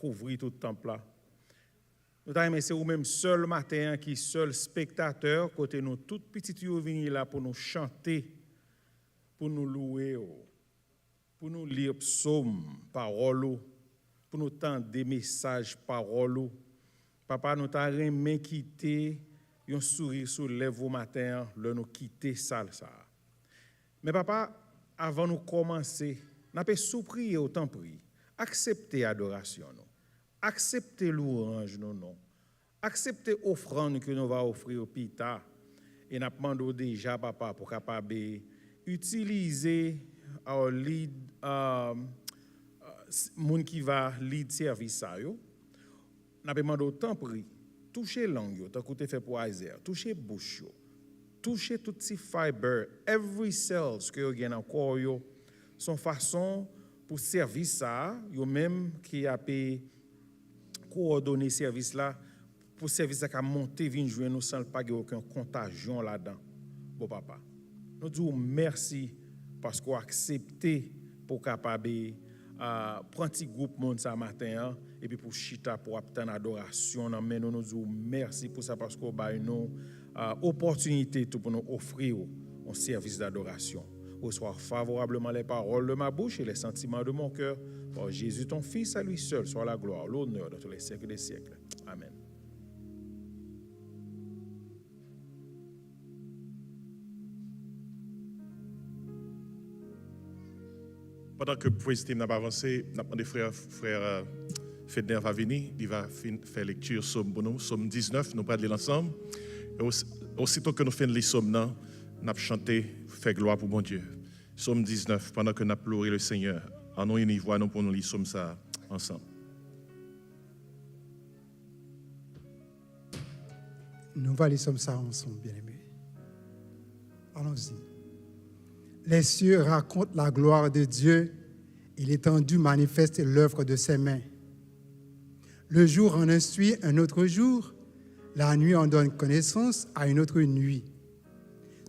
couvrir tout le temple là. Nous avons aimé c'est ou même seul matin qui seul spectateur côté nous tout petit yo venir là pour nous chanter, pour nous louer, pour nous lire psaume, parole, pour nous tendre des messages parole. Papa nous t'a aimé quitter un sourire sur lèvres au matin, le nous quitter ça. Mais papa, avant de commencer, nous avons sous-prier autant prier. Acceptez l'adoration, acceptez louange, non. Acceptez l'offrande que nous allons offrir au Pita. Et nous demandons déjà, papa, pour capable utiliser our lead, moun qui va lead service. Nous demandons autant prier. Touchez langue, tant que fait pour Isaiah, touchez bouche, touchez toutes ces fibres, every cells que vous avez dans le corps, son façon pour servir ça, yo même qui a pu coordonner service là, pour service ça qui monter vinn jouer nous sans pas aucun contagion là-dedans. Bon papa, nous disons merci parce qu'on a accepté pour capable prendre un petit groupe monde ça matin et puis pour chita pour obtenir adoration mais nous disons merci pour ça parce qu'on a une opportunité pour nous offrir un service d'adoration. Reçois favorablement les paroles de ma bouche et les sentiments de mon cœur. Par Jésus, ton Fils, à lui seul, soit la gloire, l'honneur de tous les siècles des siècles. Amen. Pendant que le président n'a pas avancé, nous avons demandé frère Fedner va venir, il va faire lecture Somme 19, nous parlons l'ensemble. Aussitôt que nous faisons les sommes, nous avons chanté, fait gloire pour mon Dieu. Somme 19, pendant que nous avons pleuré le Seigneur, en nous unis, nous pour nous lire Somme ça ensemble. Nous allons lire Somme ça ensemble, bien-aimés. Allons-y. Les cieux racontent la gloire de Dieu et l'étendue manifeste l'œuvre de ses mains. Le jour en instruit un autre jour, la nuit en donne connaissance à une autre nuit.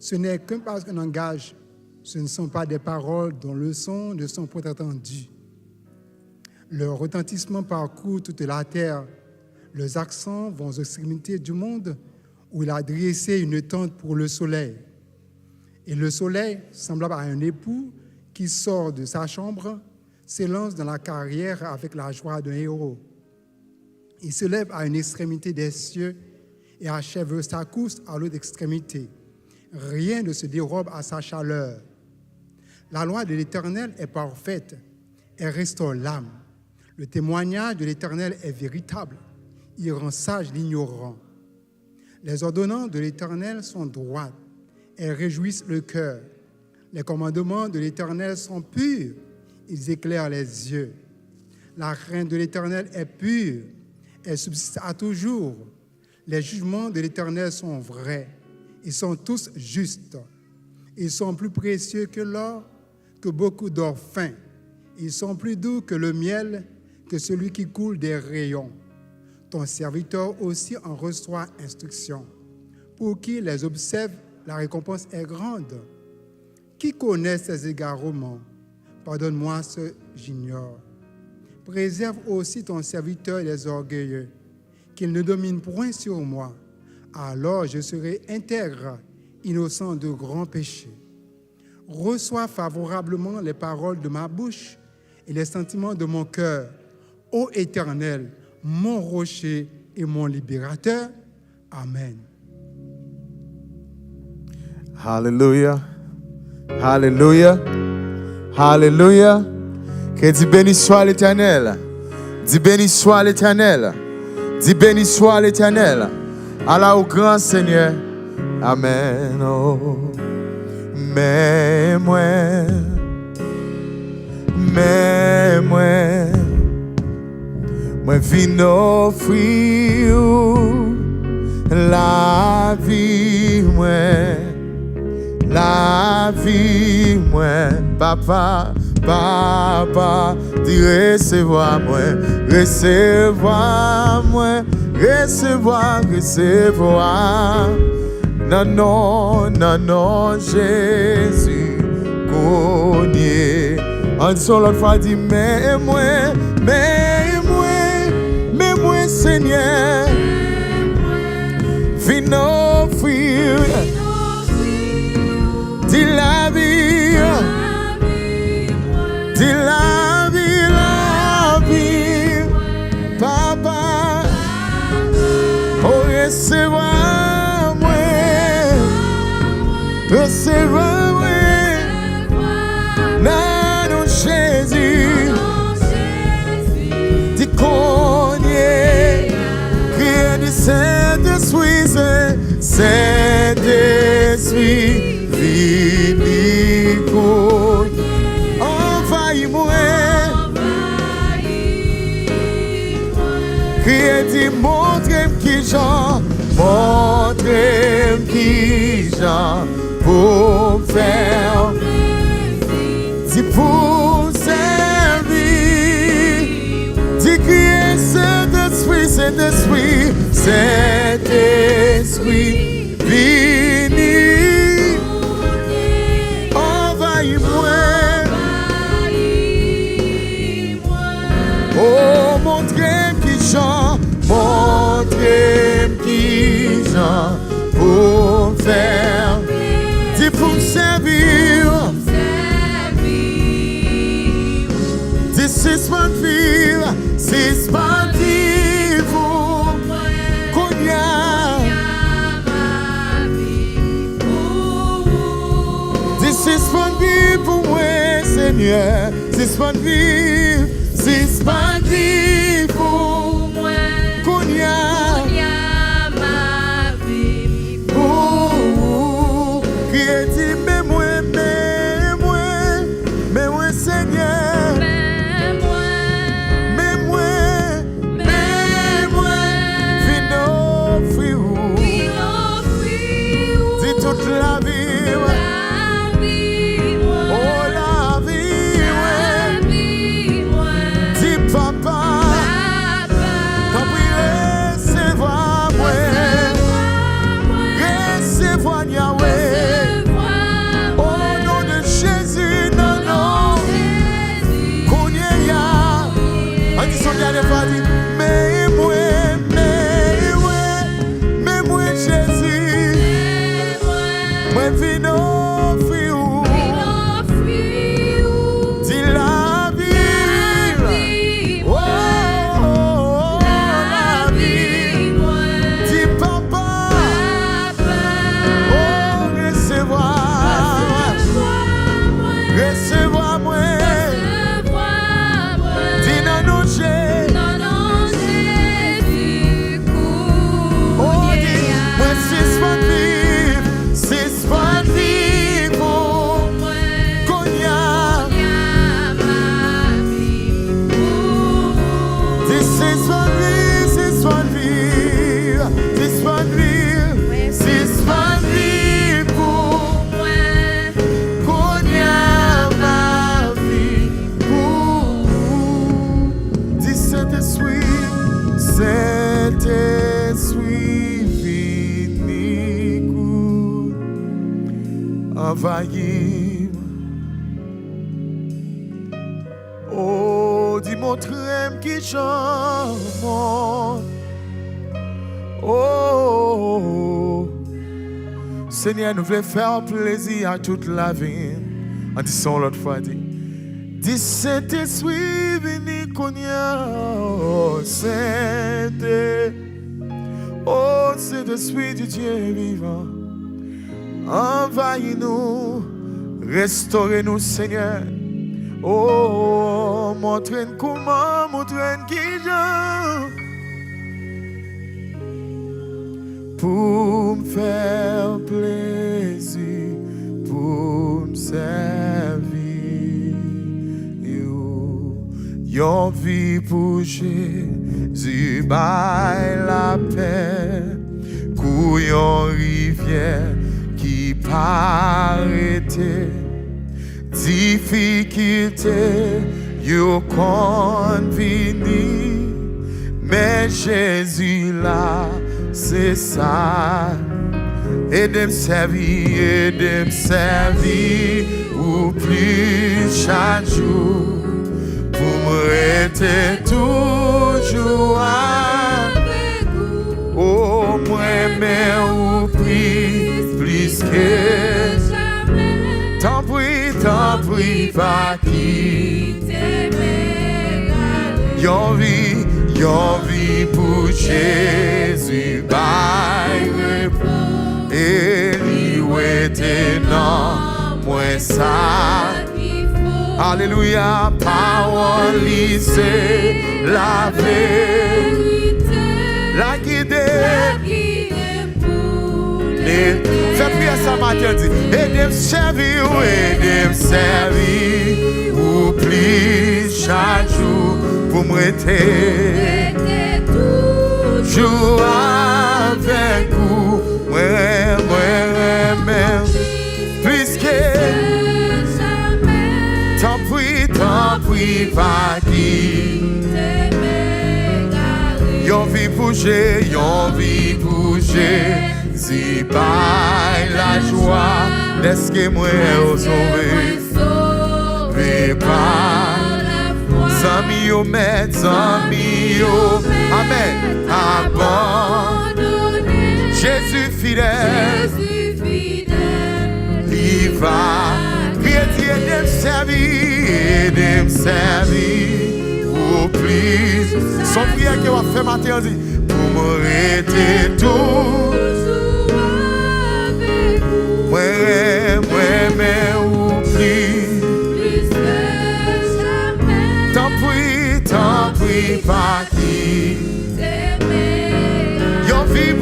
Ce n'est qu'un langage, ce ne sont pas des paroles dont le son ne sont point entendus. Leur retentissement parcourt toute la terre, leurs accents vont aux extrémités du monde où il a dressé une tente pour le soleil. Et le soleil, semblable à un époux qui sort de sa chambre, s'élance dans la carrière avec la joie d'un héros. Il se lève à une extrémité des cieux et achève sa course à l'autre extrémité. Rien ne se dérobe à sa chaleur. La loi de l'Éternel est parfaite, elle restaure l'âme. Le témoignage de l'Éternel est véritable, il rend sage l'ignorant. Les ordonnances de l'Éternel sont droites, elles réjouissent le cœur. Les commandements de l'Éternel sont purs, ils éclairent les yeux. La crainte de l'Éternel est pure, elle subsiste à toujours. Les jugements de l'Éternel sont vrais, ils sont tous justes. Ils sont plus précieux que l'or, que beaucoup d'or fin. Ils sont plus doux que le miel, que celui qui coule des rayons. Ton serviteur aussi en reçoit instruction. Pour qui les observe, la récompense est grande. Qui connaît ces égarements? Pardonne-moi ce j'ignore. Préserve aussi ton serviteur les orgueilleux, qu'il ne domine point sur moi. Alors je serai intègre, innocent de grands péchés. Reçois favorablement les paroles de ma bouche et les sentiments de mon cœur. Ô Éternel, mon rocher et mon libérateur. Amen. Hallelujah. Hallelujah. Hallelujah. Que dit béni soit l'Éternel. Dit béni soit l'Éternel. Dit béni soit l'Éternel. Allah au grand Seigneur. Amen. Oh. Mais moi, viens offrir la vie, papa, dis recevoir non, Jésus, connais. En son l'autre fois dit, mais moi, Seigneur, viens offrir de la vie, de la vie, Papa, oh recevez-moi, recevez-moi, dans nos Jésus, tu connais, crier du Saint-Esprit, Saint-Esprit, viens envahis-moi, crier du montre-moi qui j'en, montre-moi qui j'en, pour faire, dis pour servir, dis crier Saint-Esprit, Saint-Esprit, Saint-Esprit, viens, envahis-moi, oh montre-moi qui j'en, montre-moi qui j'en, pour faire, dis pour servir, dis suspendre vous, Konya, dis suspendre pour moi, Seigneur, suspendre pour moi, Konya, mais Seigneur, toute la vie, oh la vie, dis papa, recevoir Yahweh, au nom de Jésus, non, non, Kounia, on dit son dernier fois, dit, mais moi, Jésus, moi, viens offrir, dis la vie, oh, la vie, dis papa, oh, recevoir moi, dis dans nos Jésus, oh, dis, moi, suspendre pour Konya, dis suspendre pour Konya, ma vie, dis Saint-Esprit, viens envahir. Oh, dis montre-moi qui j'en, oh, Seigneur, nous voulons faire plaisir à toute la vie. En disant l'autre fois, dis Saint-Esprit, viens Konya, oh Saint-Esprit du Dieu vivant, envahis-nous, restaurez-nous, Seigneur. Oh, montre-nous comment, montre-nous qui j'en, pour me faire plaisir, pour me servir. Yon vie pour Jésus, by la paix, couillon rivière qui paraît. Difficulté, you conveni, mais Jésus là, c'est ça. Et de me servir, ou plus chaque jour, pour me rester toujours. pas quitter yon vie pour Jésus, bye repos, et lui non, moi ça. Alléluia, parole c'est la vérité, la guider. Fais prier ça matin, dit, aidez-moi servir, ou plus chaque jour pour me rester toujours avec vous, moi, plus que tant pis, pas qui. Yon vie bouger, si by la joie, n'est-ce que moi sauvé par Zami yo met, amen, abandonné. Jésus fidèle, il va, prier Dieu de me servir, au plus. Son prière qu'il va faire matin, dit, pour me rester toujours avec vous. Mais oublie. Tant pis, pas qui. Yon vie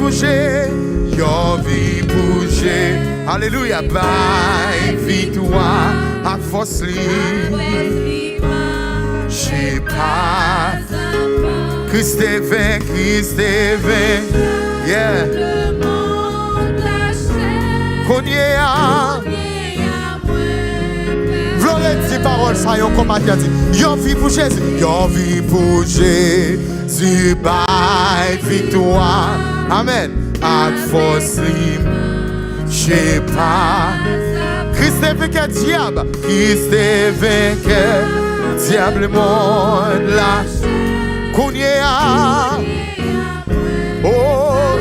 bouger. Alléluia, bye, victoire, à force libre. J'ai pas. Christ est vaincu, yeah. Le monde lâché. Qu'on y est à. Ces paroles, ça y est, comme Matthieu dit, yon vie pour Jésus, bye, victoire, amen, à force libre, j'ai pas, Christ est vainqueur, diable, Christ est vainqueur, diable, monde lâche, qu'on y est à, oh,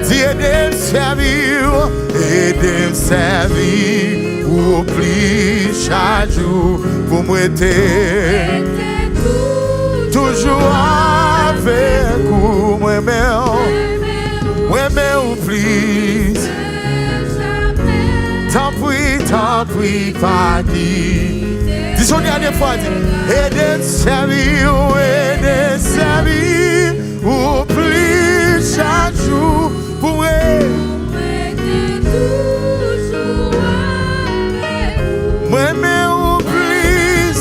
Dieu de me servir, oublie chaque jour pour m'aider. Toujours avec vous, moi-même, oublie. Tant pis, pas qui. Dis son dernière fois, dis, et de servir, oublie chaque jour pour m'aider. Moi-même oublie,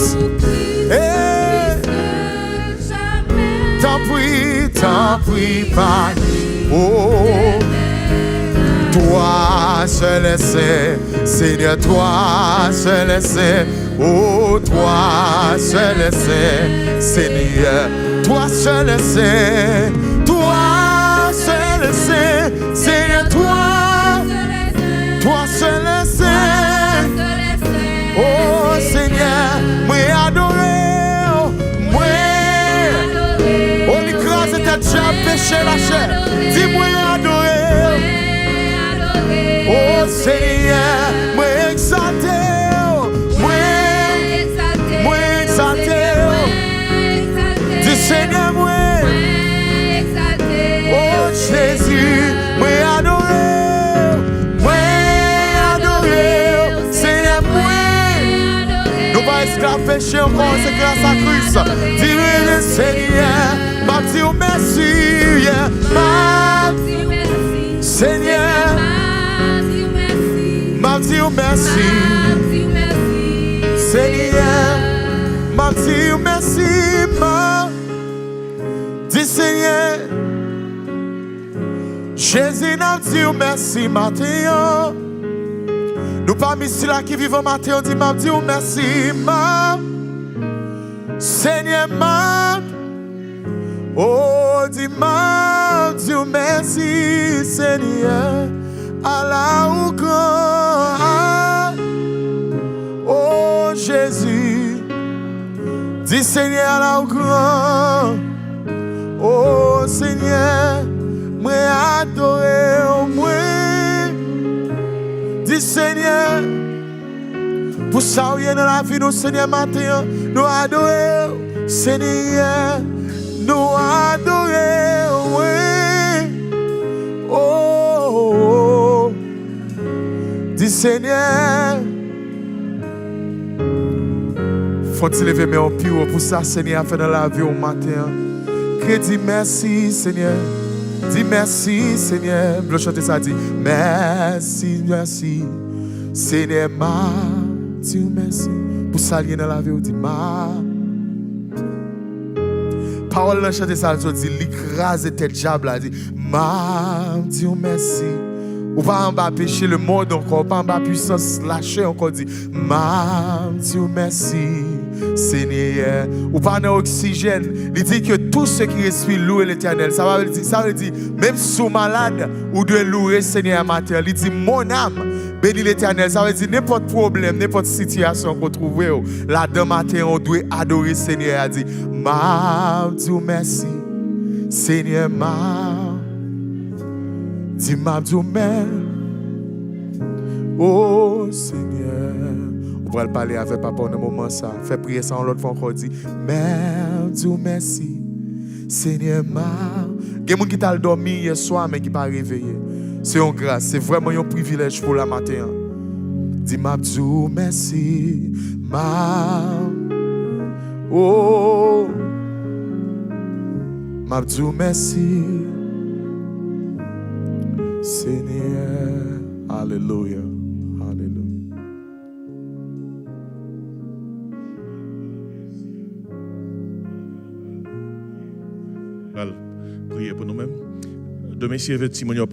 tant pis, pas. Oh, toi seul sais, Seigneur, toi seul sais. Oh, toi seul sais, Seigneur, toi seul sais. Toi seul sais, Seigneur, toi seul sais. Oh Seigneur, moi adoré, on écrase ta déjà péché la chair. Dis-moi adoré. Oh Seigneur, moi exalté, moi exalté. Dis Seigneur, moi. Oh Jésus, moi adoré. Esclave péché encore, c'est grâce à Christ. Dis-le Seigneur, m'a dit merci, Seigneur, m'a dit merci, Seigneur, m'a dit merci, dis Seigneur, Jésus n'a dit merci, Matthieu. Nous pas ici là qui vivons matin, on dit m'a dit merci, Seigneur, oh, dis m'a dit merci, Seigneur, Allah ou grand, oh Jésus, dis Seigneur, Allah ou grand, oh Seigneur, moi adoré, moi. Dis Seigneur, Pour ça, dans la vie, nous, Seigneur, matin, nous adorons, Seigneur, nous adorons, oui. Oh, dis Seigneur, faut-il lever mes pieds pour ça, Seigneur, fait dans la vie au matin. Dis merci, Seigneur. Dis merci, Seigneur. Je vais chanter ça, dis merci, merci. Seigneur, dis merci. Pour ça, il y a dans la vie, dis parole là, chanter ça, dit l'écrase tête diable, dit dis merci. Ou pas en bas péché le monde encore, pas en bas puissance lâcher encore, dit dis merci. Seigneur, ou pas dans oxygène, il dit que tout ce qui respire loue l'Éternel. Ça veut dire, même sous malade, ou de louer Seigneur matin. Il dit, mon âme, bénis l'Éternel. Ça veut dire, n'importe problème, n'importe situation qu'on trouve, là-dedans matin, on doit adorer Seigneur. Il dit, dis merci. Seigneur, dis merci. Oh Seigneur. On va parler avec papa dans un moment ça. Fais prier ça en l'autre fois encore dit merci. Seigneur, il y a des gens qui t'a dormi hier soir mais qui pas réveillé. C'est une grâce, c'est vraiment un privilège pour la matin. Dis merci. Oh, merci. Seigneur, alléluia. Prier pour nous-mêmes. Demain, si Timon a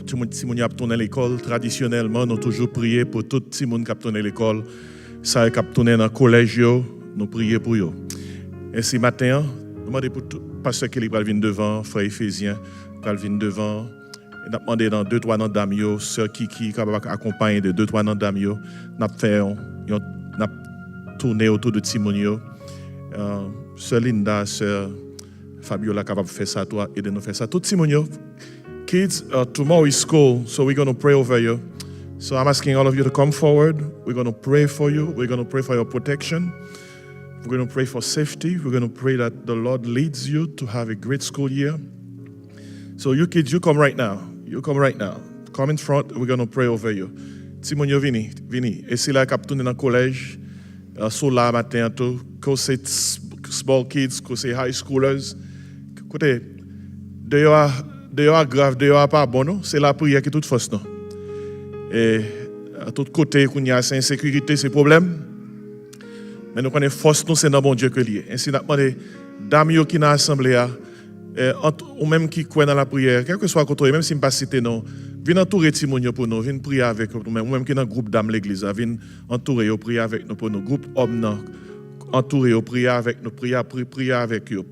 tourné à l'école, traditionnellement, nous avons toujours prié pour tout Timon qui a tourné à l'école. Ça qui a tourné dans le collège, nous prions pour eux. Et ce matin, nous demandons pour tout pasteur qui va venir devant, frère Ephésien, qui venir devant. Nous avons demandé dans 2-3 noms d'âme, sœur Kiki, qui va accompagner de 2-3 noms d'âme. Nous avons tourné autour de Timon. Sœur Linda, sœur Fabiola capable de faire ça, toi, et de nous faire ça. Tout Simonio, kids, tomorrow is school, so we're going to pray over you. So I'm asking all of you to come forward. We're going to pray for you. We're going to pray for your protection. We're going to pray for safety. We're going to pray that the Lord leads you to have a great school year. So you kids, you come right now. You come right now. Come in front. We're going to pray over you. Simonio, vini. Et c'est là qu'on est dans le collège, sur la matin, que c'est small kids, que c'est high schoolers. Écoutez, dehors grave, dehors pas bon, c'est la prière qui est toute fausse. Non? Et à tout côté, il y a cette insécurité, ces problèmes. Mais nous connaissons force, nous, c'est dans bon Dieu que lié. Ainsi, nous demandons, dames qui sont dans l'assemblée, ou même qui croient dans la prière, quel que soit le côté, même si je ne pas citer non, viens entourer Timonio pour nous, viens prier avec nous, ou même qui est dans le groupe dames l'église, viens entourer, prier avec nous pour nous, groupe hommes. Entourez, priez avec nous, priez avec eux,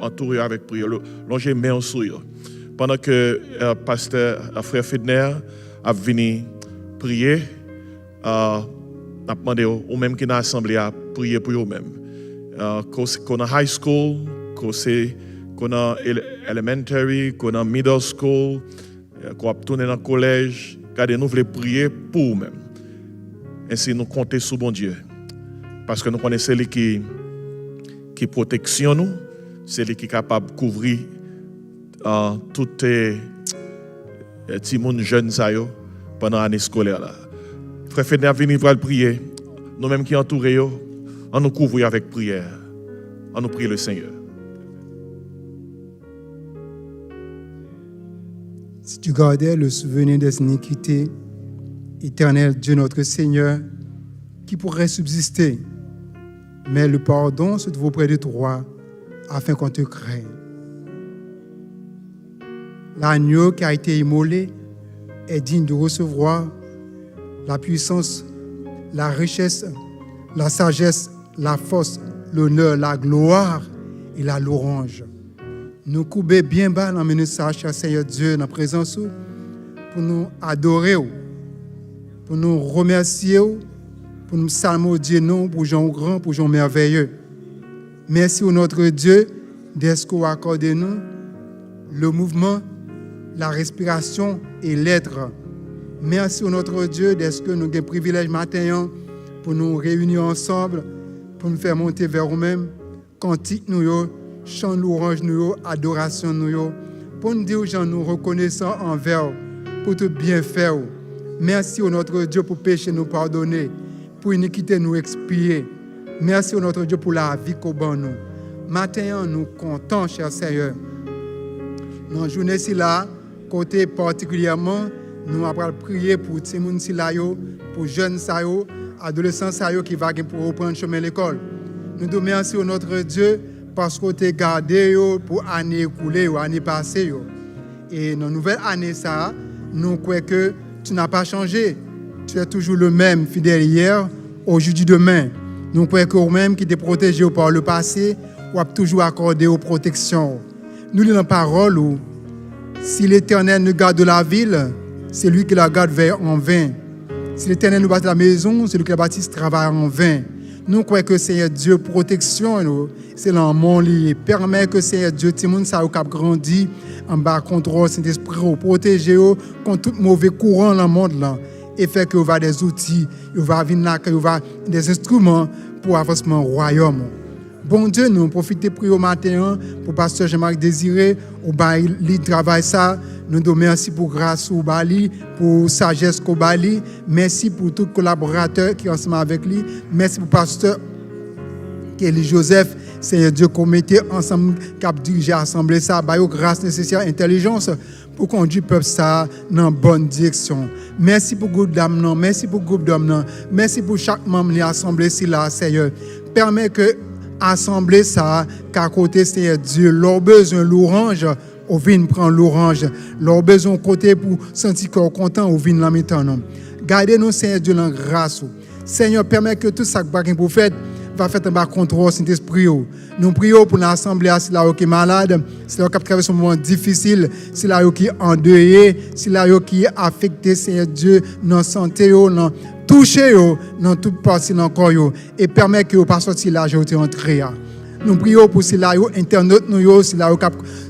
entourez avec prière, longez main sur eux. Pendant que pasteur frère Fedner a venu prier, a demandé aux mêmes qui sont dans l'assemblée à prier pour eux-mêmes. Qu'on a high school, qu'on a elementary, qu'on a middle school, qu'on a tourné dans le collège, regardez, nous voulons prier pour eux-mêmes. Ainsi, nous comptons sur bon Dieu. Parce que nous connaissons celui qui protection nous, celui qui est capable de couvrir toutes les petits jeunes pendant l'année scolaire. Frère Fedner, venez pour prier. Nous-mêmes qui entourons, on nous couvre avec prière. On nous prie le Seigneur. Si tu gardais le souvenir des iniquités, éternel Dieu notre Seigneur, qui pourrait subsister, mais le pardon se trouve auprès de toi, afin qu'on te craigne. L'agneau qui a été immolé est digne de recevoir la puissance, la richesse, la sagesse, la force, l'honneur, la gloire et la louange. Nous couper bien bas dans le cher Seigneur Dieu, dans la présence pour nous adorer, pour nous remercier, pour nous salmodier, non, pour Jean grand, pour Jean merveilleux. Merci au notre Dieu d'être accordé nous le mouvement, la respiration et l'être. Merci au notre Dieu d'être que nous avons le privilège matin pour pour nous réunir ensemble, pour nous faire monter vers nous-mêmes, cantique nous, chant louange nous, adoration nous, pour nous dire aux gens nous reconnaissant envers pour tout bien faire. Merci au notre Dieu pour péché nous pardonner, pour iniquité nous expier. Merci au notre Dieu pour la vie qu'on donne nous. Maintenant, nous comptons, cher Seigneur. Dans la journée là, côté particulièrement, nous allons prier pour les gens, pour les jeunes, adolescents qui vont pour reprendre le chemin de l'école. Nous te remercions notre Dieu parce que tu as gardé pour l'année écoulée ou l'année passée. Et dans la nouvelle année, nous croyons que tu n'as pas changé. Tu es toujours le même, fidèle hier, aujourd'hui, demain. Nous croyons que vous-même qui t'es protégé par le passé, ou a toujours accordé aux protections. Nous lisons la parole où si l'Éternel nous garde la ville, c'est lui qui la garde en vain. Si l'Éternel nous bâtit la maison, c'est lui qui la bâtit travaille en vain. Nous croyons que Seigneur Dieu protection, c'est dans mon lit. Permet que Seigneur Dieu, tout le monde ça a grandi en bas contrôle Saint-Esprit, protéger contre tout mauvais courant dans le monde là, et fait que vous avez des outils, vous avez des instruments pour l'avancement du royaume. Bon Dieu, nous profitons pour au matin pour pasteur Jean-Marc Désiré, au Bali travail ça. Nous te remercions pour grâce au Bali, pour sagesse au Bali. Merci pour tous les collaborateurs qui sont ensemble avec lui. Merci pour pasteur Kelly Joseph, Seigneur Dieu, qu'on mettait ensemble, qui a dirigé l'assemblée ça, bah grâce nécessaire, intelligence pour conduire le peuple ça dans la bonne direction. Merci pour le groupe d'âmes, merci pour le groupe d'hommes, merci pour chaque membre de l'assemblée si là, Seigneur. Permet que assemblée ça qu'à côté Seigneur Dieu leur besoin l'orange au vin prend l'orange leur besoin côté pour sentir qu'on content au vin la maintenant gardez nous Seigneur Dieu dans grâce Seigneur permet que tout ça que pour faire va faire un bas contrôle Saint-Esprit nous prions pour l'assemblée si là qui est malade si là qui traverse un moment difficile si là qui est endeuillé si là qui est affecté Seigneur Dieu dans santé dans toucher dans toute partie dans corps et permet que pas sortir là j'ai entrer. Nous prions pour si là internet nous si là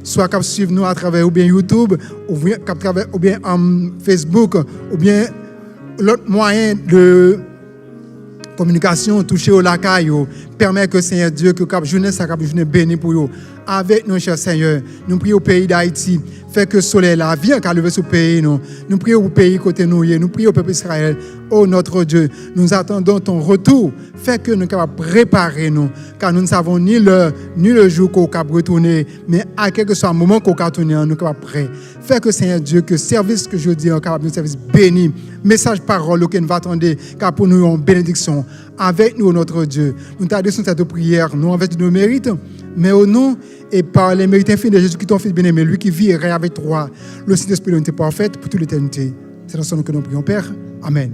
soit cap suivre nous à travers ou bien YouTube ou bien Facebook ou bien l'autre moyen de communication toucher au lacaille permet que Seigneur Dieu que cap journée ça cap journée béni pour eux avec nous cher Seigneur nous prions au pays d'Haïti fait que soleil la vient qu'à lever sur pays nous prions au pays côté nous prions au peuple Israël oh notre Dieu nous attendons ton retour fait que nous capables préparer nous car nous ne savons ni l'heure ni le jour qu'on va retourner mais à quel que soit le moment qu'on va tourner nous capables prêts fait que Seigneur Dieu que service que je dis capable de service béni message parole que nous va attendre car pour nous en bénédiction avec nous notre Dieu nous t'adressons cette prière nous avec nos mérites mais au nom et par les mérites infinis de Jésus qui ton fils bien-aimé, lui qui vit et règne avec toi, le Saint-Esprit est parfaite pour toute l'éternité. C'est dans son nom que nous prions, Père. Amen.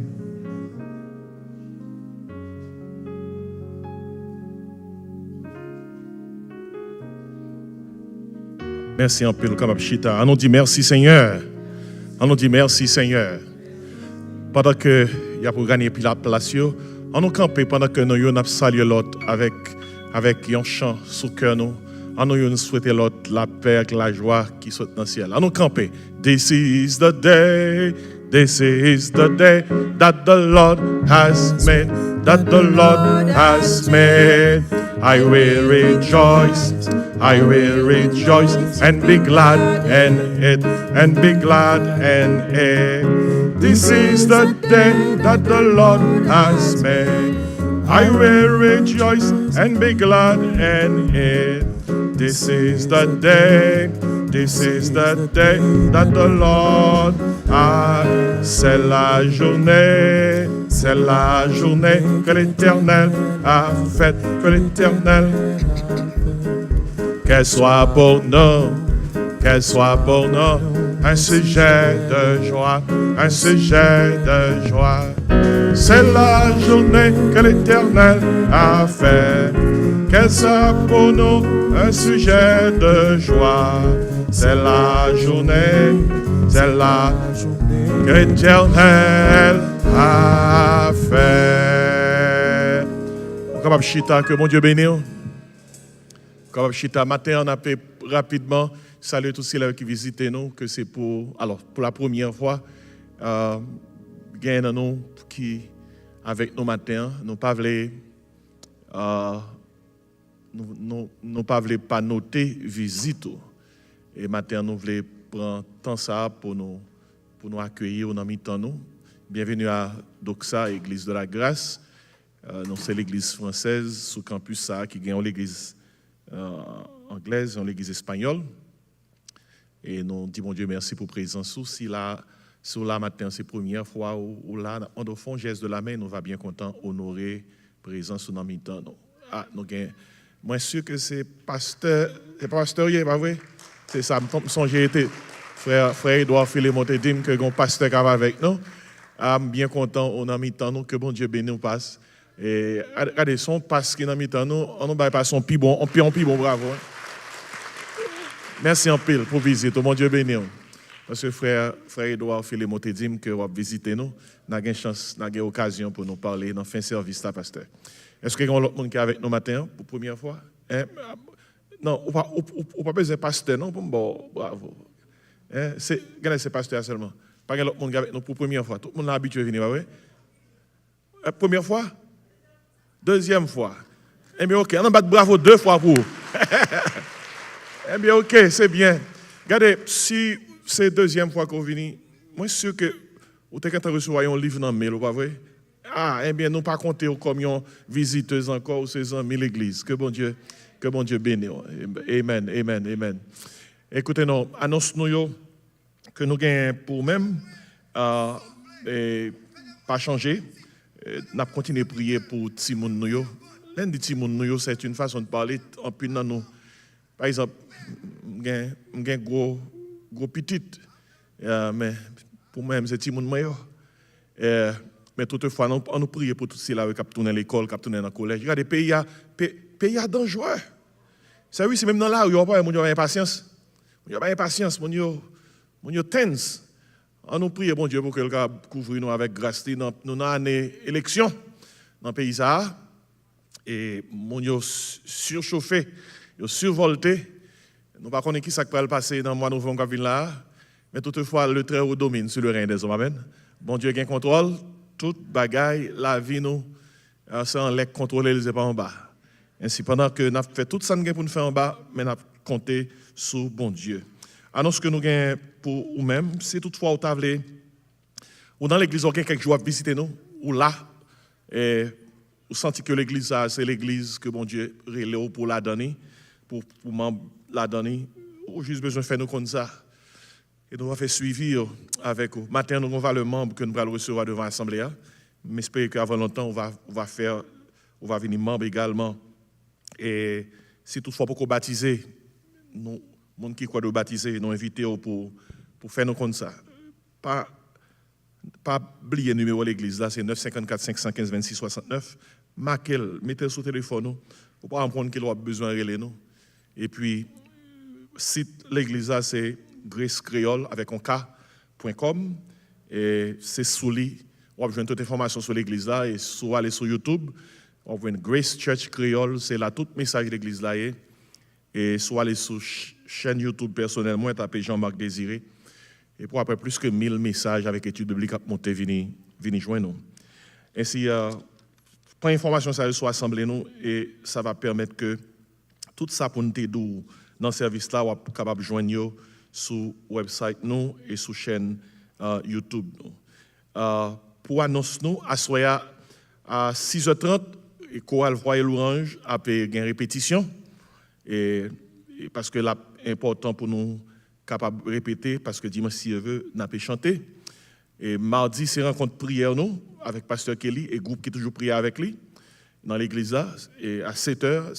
Merci en peu, nous sommes chita. On nous dit merci Seigneur. On nous dit merci Seigneur. Pendant que il y a pour gagner la place, on nous campe pendant que nous avons salué l'autre avec un chant sous cœur nous. On nous souhaite l'autre la paix et la joie qui saute dans le ciel. On nous campe. This is the day that the Lord has made, that the Lord has made. I will rejoice and be glad in it, and be glad in it. This is the day that the Lord has made. I will rejoice and be glad in it. This is the day that the Lord a. C'est la journée que l'Éternel a faite, que l'Éternel. Qu'elle soit pour nous un sujet de joie, un sujet de joie. C'est la journée que l'Éternel a faite. Qu'elle soit pour nous un sujet de joie. C'est la journée que l'Éternel a fait. Capable chita que mon Dieu bénisse. Capable chita matin on a fait rapidement saluer tous ceux qui visitent nous que c'est pour la première fois gain nous qui avec nous matin, nous pas voulons nous pas voulons pas noter visite. Et matin nous voulons prendre temps ça pour nous accueillir dans mi-temps nous. Bienvenue à Doxa, Église de la Grâce. Nous c'est l'église française sous campus ça qui gagne l'église anglaise, l'église espagnole. Et nous disons, mon Dieu, merci pour la présence. Si là matin, c'est la première fois où là, en fond, geste de la main, nous va bien content honorer la présence dans le temps. Moi, sûr que c'est pasteur, c'est pas pasteur, c'est pas vrai? C'est ça, j'ai été frère Edouard Philémon te dit que un pasteur qui va avec nous. Bien content, on a mis temps nous, que bon Dieu bénisse nous passe. Et regardez, son passe qui est dans le temps nous, on ne pas son pi bon, on pi bon, bravo. Merci en pile pour visiter. Mon Dieu béni. Parce que frère Edouard Philémon te dit que vous avez visité nous, nous avons une chance, nous avons une occasion pour nous parler dans le fin service, pasteur. Est-ce qu'il y a l'autre monde qui est avec nous matin pour la première fois? Non, on ne pas besoin de pasteur, non? Bon, bravo. C'est pasteur seulement. Pas l'autre monde qui est avec nous pour la première fois. Tout le monde est habitué à venir, oui? Première fois? Deuxième fois? Eh bien, ok, on va bravo 2 fois pour vous. Eh bien, ok, c'est bien. Regardez, si c'est la deuxième fois qu'on vient, moi, je suis sûr que vous avez recevoir un livre dans le mail, pas vrai? Eh bien, nous pas compter comme une visiteuse encore ou ses amis l'église. Que bon Dieu bénisse. Amen, amen, amen. Écoutez, nous, annonce-nous que nous gagnons pour même, pas changer. Nous avons continué à prier pour Timoun nous. L'un des Timoun nous, c'est une façon de parler en plus dans nous. Par exemple, j'ai gros petit, mais pour moi, c'est Timoun meilleur. Mais toutefois, on nous prie pour tous ceux-là qui tournent à l'école, qui tournent dans le collège. Regardez, pays dangereux. Ça oui, c'est même dans là où il n'y a pas impatience. Il n'y a pas impatience, mon Dieu tense. On nous prie, bon Dieu, pour que le gars couvre nous avec grâce. Nous avons une année élection dans le pays. Et mon Dieu surchauffé, survolté. Nous ne savons pas qui ça va passer dans le mois de novembre là. Mais toutefois, le Très-Haut domine sur le règne des hommes. Amen. Bon Dieu gagne contrôle. Toute bagaille, la vie, nous, c'est en l'air contrôlé, c'est pas en bas. Ainsi, pendant que nous avons fait tout ça pour nous faire en bas, mais nous avons compté sur bon Dieu. Annonce que nous gagnons pour nous-mêmes, si toutefois vous avez ou dans l'église, quelqu'un qui va visiter nous, ou là, et vous sentez que l'église, c'est l'église que bon Dieu relève pour la donner, pour la donner, ou juste besoin de faire nous comme ça. Et nous allons faire suivi avec vous. Matin, nous allons le membre que nous allons recevoir devant l'Assemblée. Mais j'espère qu'avant longtemps, on va venir membre également. Et si toutefois pour baptiser, nous, les gens qui croient de baptiser, nous invitons pour faire nous comme ça. Pas oublier le numéro de l'église, là, c'est 954 515 26 69. Marquez-le, mettez-le sur le téléphone, pour pas apprendre qu'il a besoin de relais nous. Et puis, site l'église, là, c'est Grace Créole avec un K.com. Et c'est sous lui. On va joindre toute information sur l'église là. Et soit aller sur YouTube, on va Grace Church Créole, c'est là tout message de l'église là. Et soit aller sur chaîne YouTube personnellement, taper Jean-Marc Désiré. Et pour après plus que 1000 messages avec études bibliques à monter, venir joindre nous. Ainsi, pour information, ça soit assemblée nous et ça va permettre que tout ça pour nous aider dans ce service là, on va capable de joindre nous sur le website nous et sur la chaîne YouTube nous. Pour annoncer nous, à 6h30, et Choral Voix et Louange a une répétition. Et parce que là, c'est important pour nous capables de répéter, parce que dimanche, si veut, nous avons chanté. Et mardi, c'est rencontre prière nous, avec Pasteur Kelly, et groupe qui toujours prié avec lui, dans l'église là. Et à 7h,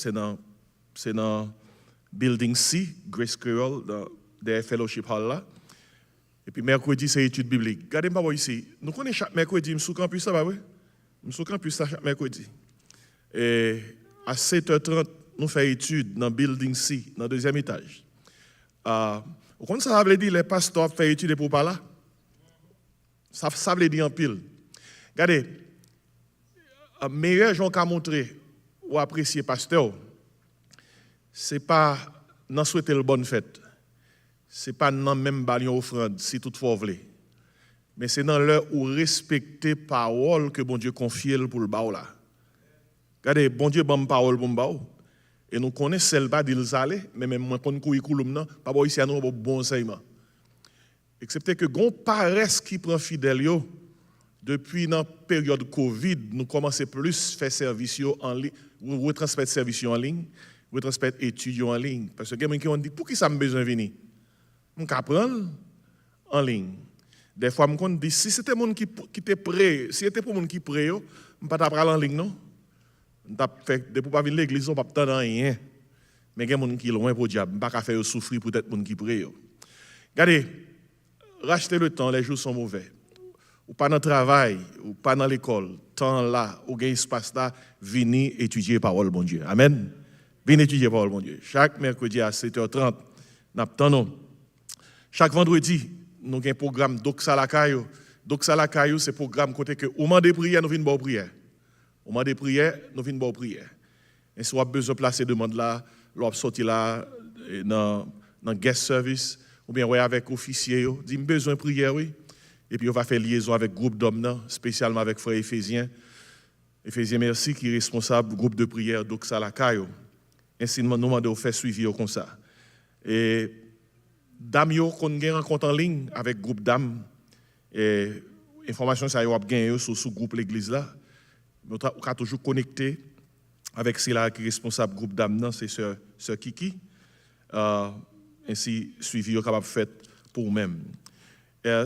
c'est dans Building C, Grace Creole, dans des Fellowship Hall là. Et puis mercredi, c'est étude biblique. Regardez-moi ici. Nous connaissons chaque mercredi, nous sommes campus, ça va, oui? Nous sommes campus, ça, chaque mercredi. Et à 7h30, nous faisons étude dans Building C, dans le 2e étage. Vous connaissez ça veut dire les pasteurs font étude pour pas là? Ça veut dire en pile. Regardez, le meilleur gens qu'a montré ou apprécier pasteur, ce n'est pas dans souhaiter le bonne fête. Ce n'est pas dans même balion offrande, si toutefois vous voulez. mais c'est dans l'heure où respecter parole que bon Dieu confie pour le baou là. Regardez, bon Dieu bon parole pour le baou. Et nous connaissons celle pas d'il salé, mais même moi qu'on couille coulum non, pas bon ici à nous bon enseignement. Excepté que gon paresse qui prend fidèle yo depuis la période Covid, nous commençons plus à faire service en ligne, retransmettre service en ligne, retransmettre études en ligne parce que quelqu'un qui on dit pour qui ça me besoin venir. On apprendre en ligne. Des fois, je me dis, si c'était monde qui était prêt, si c'était pour monde qui prêt, je ne pas apprendre en ligne, non? Je fait depuis pas venir l'église, on pas attendre rien. Mais il y a des gens qui sont loin pour diable, pas faire souffrir pour être monde qui prêt. Regardez, rachetez le temps, les jours sont mauvais. Ou pas dans le travail, ou pas dans l'école, temps là, ou gain espace là, venez étudier la parole bon Dieu. Amen. Venez étudier la parole bon Dieu. Chaque mercredi à 7h30, nous attendons. Chaque vendredi, nous avons un programme Doxa Lakayo. Doxa Lakayo, c'est un programme côté que au moment des prières, nous venons de prière. Au moment des prières, nous venons de prière. Et si vous avez besoin de placer demande là, vous sortir là dans guest service, ou bien avec officier, dit besoin de prière, oui. Et puis on va faire liaison avec le groupe d'hommes, spécialement avec frère Éphésiens. Éphésiens, merci, qui est responsable du groupe de prière Doxa Lakayo. Ainsi, nous demandons de faire suivi comme ça. Et dames yo qu'on gagne rencontre en ligne avec groupe dames et information ça yo a gagné sur ce groupe l'église là on a toujours connecté avec celle qui est responsable groupe dames non c'est sœur Kiki ainsi suivi yo capable fait pour même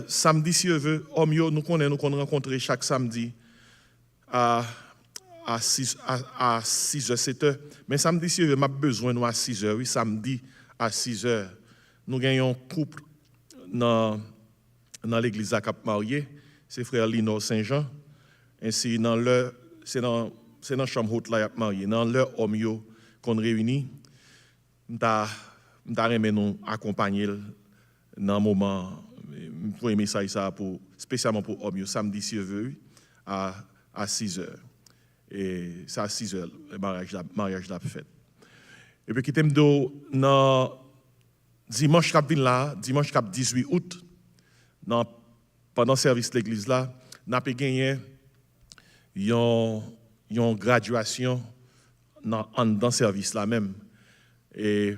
samedi si veut homme yo nous connaissons qu'on rencontrer chaque samedi à 6h 7h mais samedi si veut m'a besoin nous à 6h oui samedi à 6h nous gagnons un couple dans l'église à Cap-Marié, c'est frère Lino Saint-Jean. Ainsi, c'est dans la chambre haute là, marié. Dans leur homme qu'on réunit, nous avons nous accompagner dans un moment, pour un message spécialement pour homme samedi si veut à 6h. Et c'est à 6h, le mariage l'a fait. Et puis, qui t'aime dans dimanche cap là, dimanche cap 18 août, pendant le service de l'église là, nous avons gagné une graduation dans le service là même. Et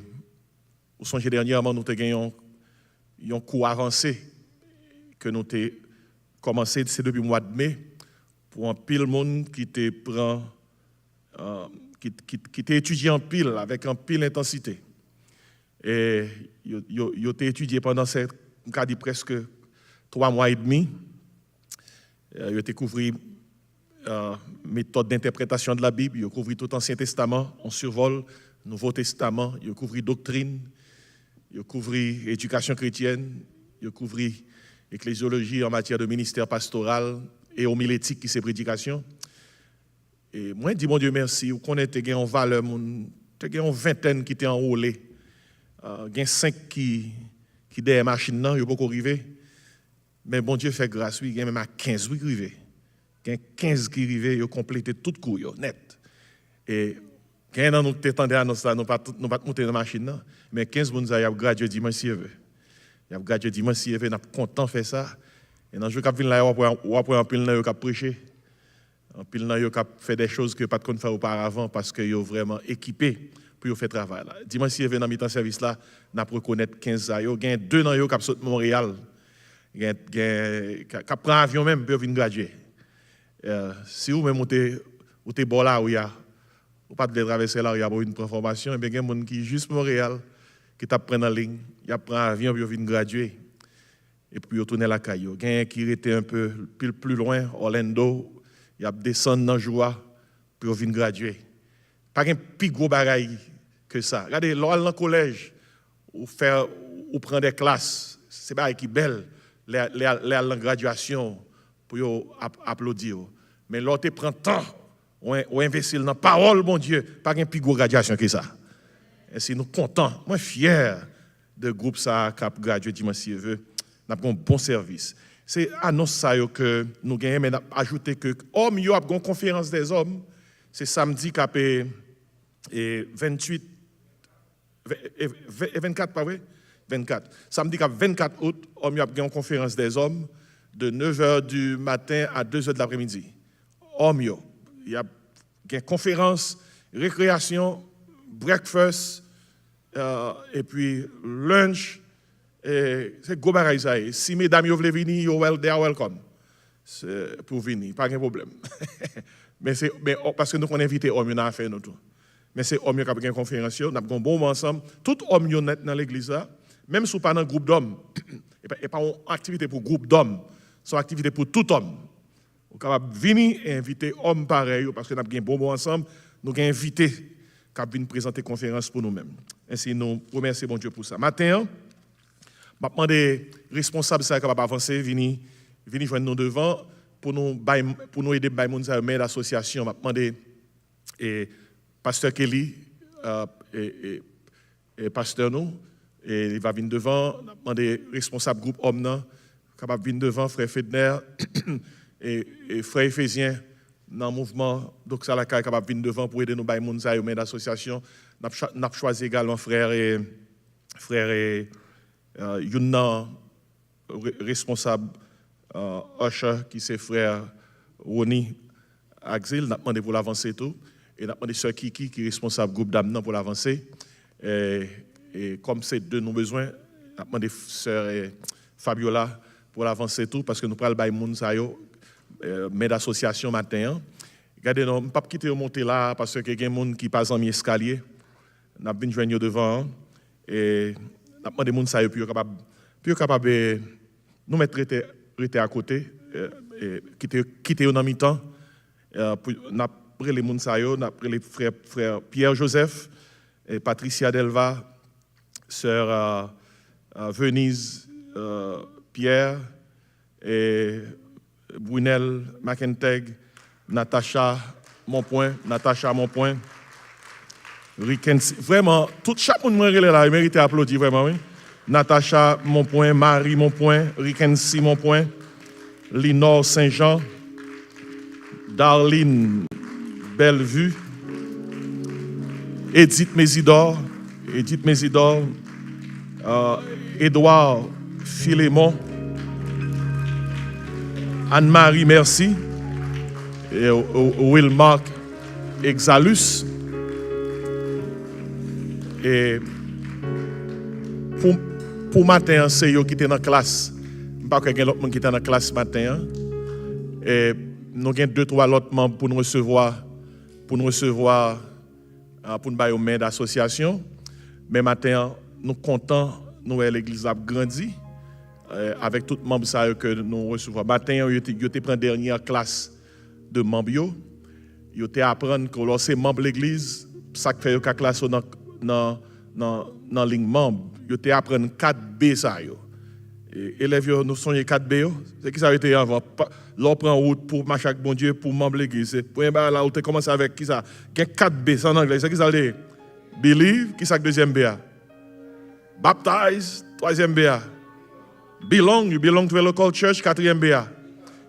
au songe dernièrement, nous avons gagné un cours avancé que nous avons commencé depuis le mois de mai pour un pile monde qui était étudié en pile avec un pile intensité. Et il a étudié pendant presque 3 mois et demi. Il a découvert méthode d'interprétation de la Bible, il a couvert tout l'Ancien Testament, on survole Nouveau Testament, il a couvert doctrine, il a couvert éducation chrétienne, il a couvert ecclésiologie en matière de ministère pastoral et homilétique qui c'est prédication. Et moi, je dis, mon Dieu, merci, vous connaissez en valeur, il y a une vingtaine qui étaient enrôlés. Il y a 5 qui derrière machine, il n'y a pas arrivé. Mais bon Dieu fait grâce, oui, il y a même à 15 qui arrivent. Il y a 15 qui arrivent, ils ont complété toute cour, net. Et quand nous t'étendons à nous, nous pas monter dans la machine, mais 15 personnes ont gradué dimanche si veut. Ils ont gradué dimanche si veut, nous sommes contents de faire ça. Et dans le jour où ils là, on après un pile qui a prêché. Un pile qui a fait des choses que pas de faire auparavant parce qu'ils ont vraiment équipé pour faire travail là. Dimanche si veut dans mi-temps service là, n'a reconnaître 15 ans, il y a 2 dans yo qui sortent de Montréal. Qui prend avion même pour venir graduer. Si vous même ou t'es bon là où il y a ou pas de traverser là où il y a une formation, et bien il y a des gens qui juste Montréal qui t'apprennent en ligne, il prend avion pour venir graduer et puis retourner la caillou. Il y a qui était un peu plus loin, Orlando, il y a descendre dans joie pour venir graduer. Pas un plus gros bagaille que ça. Regardez, dans le collège ou prendre des classes, c'est pas qui belle. La graduation pour applaudir. Mais l'autre prend temps ou investir dans la parole, mon Dieu, pas une plus grosse graduation que ça. Et si nous contents, moi fier de groupe ça qui a gradué dimanche si veut, nous avons un bon service. C'est annonce ça que nous gagnons, mais nous avons ajouté que homme yo a une conférence des hommes, c'est samedi qui a 28 et 24 pas vrai? 24. Samedi 24 août, on a une conférence des hommes de 9h du matin à 2h de l'après-midi. Hommes, il y a une conférence, récréation, breakfast, et puis lunch. C'est gros bagaille ça. Si mesdames veulent venir, they are welcome. Pour venir, pas de problème. mais parce que nous avons invité hommes à faire nous tout. Mais c'est hommes qui ont une conférence, nous avons un bon moment ensemble. Tout homme dans l'église là, même si pas dans un groupe d'hommes, et pas une activité pour groupe d'hommes, c'est une activité pour tout homme. On est capable de venir et inviter hommes pareils parce que nous avons un bon moment ensemble, nous avons invité qui viennent présenter une conférence pour nous-mêmes. Ainsi, nous remercions bon Dieu pour ça. Matin, je demande des responsables qui sont capables d'avancer, venir joindre nous devant pour nous aider à mener l'association. Je demande et pasteur Kelly et pasteur nous, et il va venir devant. Je demande des responsables groupe hommes capables de venir devant, frère Fedner et frère Ephésien dans le mouvement. Donc, ça, la capable de venir devant pour aider nous à mener l'association. Nous avons choisi également frère Yunna, responsable Usher, qui c'est frère Roni Axil, nous avons demandé pour l'avancer tout. Et nous avons demandé sœur Kiki, qui est responsable groupe d'âme pour l'avancer. Et comme c'est de nos besoins, nous avons demandé sœur Fabiola pour l'avancer tout, parce que nous prenons le bail moun sa yo, mais d'association matin. Regardez, nous ne pouvons pas quitter monter là, parce qu'il y a des gens qui passent en escalier. Nous avons besoin de devant. Et nous avons demandé à gens plus capables de nous mettre à côté, quitter dans mi-temps. Nous avons pris les gens, nous avons pris les frères Pierre-Joseph, et Patricia Delva, sœur Venise Pierre, et Brunel Macenteg, Natacha Monpoint, Rikensi. Vraiment, tout chaque monde qui est là, il mérite d'applaudir, vraiment, oui. Natacha Monpoint, Marie Monpoint, Rikensi Monpoint, Linor Saint-Jean, Darlene Bellevue, Edith Mésidor, Édouard Philémon, Anne-Marie Merci, et Wilmark Exalus. Et pour matin, c'est eux qui étaient dans la classe. Je ne sais pas qu'il y a d'autres qui étaient dans la classe matin. Et nous avons 2-3 autres membres pour nous recevoir, pour nous bailler aux mains d'association. Mais matin, nous sommes contents, l'église a grandi. Avec tous les membres que nous recevons. Matin, ils ont pris la dernière classe de membres. Ils ont appris que lorsque membre de l'église, ça fait que la classe dans la ligne membre. Ils ont appris 4B. Élèves, nous sommes 4B. C'est qui ça a été avant? L'on prend route pour marcher avec bon Dieu, pour membre de l'église. Pour là, on commence avec qui ça? 4B, c'est en anglais. C'est qui ça dit? Believe, qui ça deuxième BA? Baptize, troisième BA. Belong, you belong to a local church, 4e BA.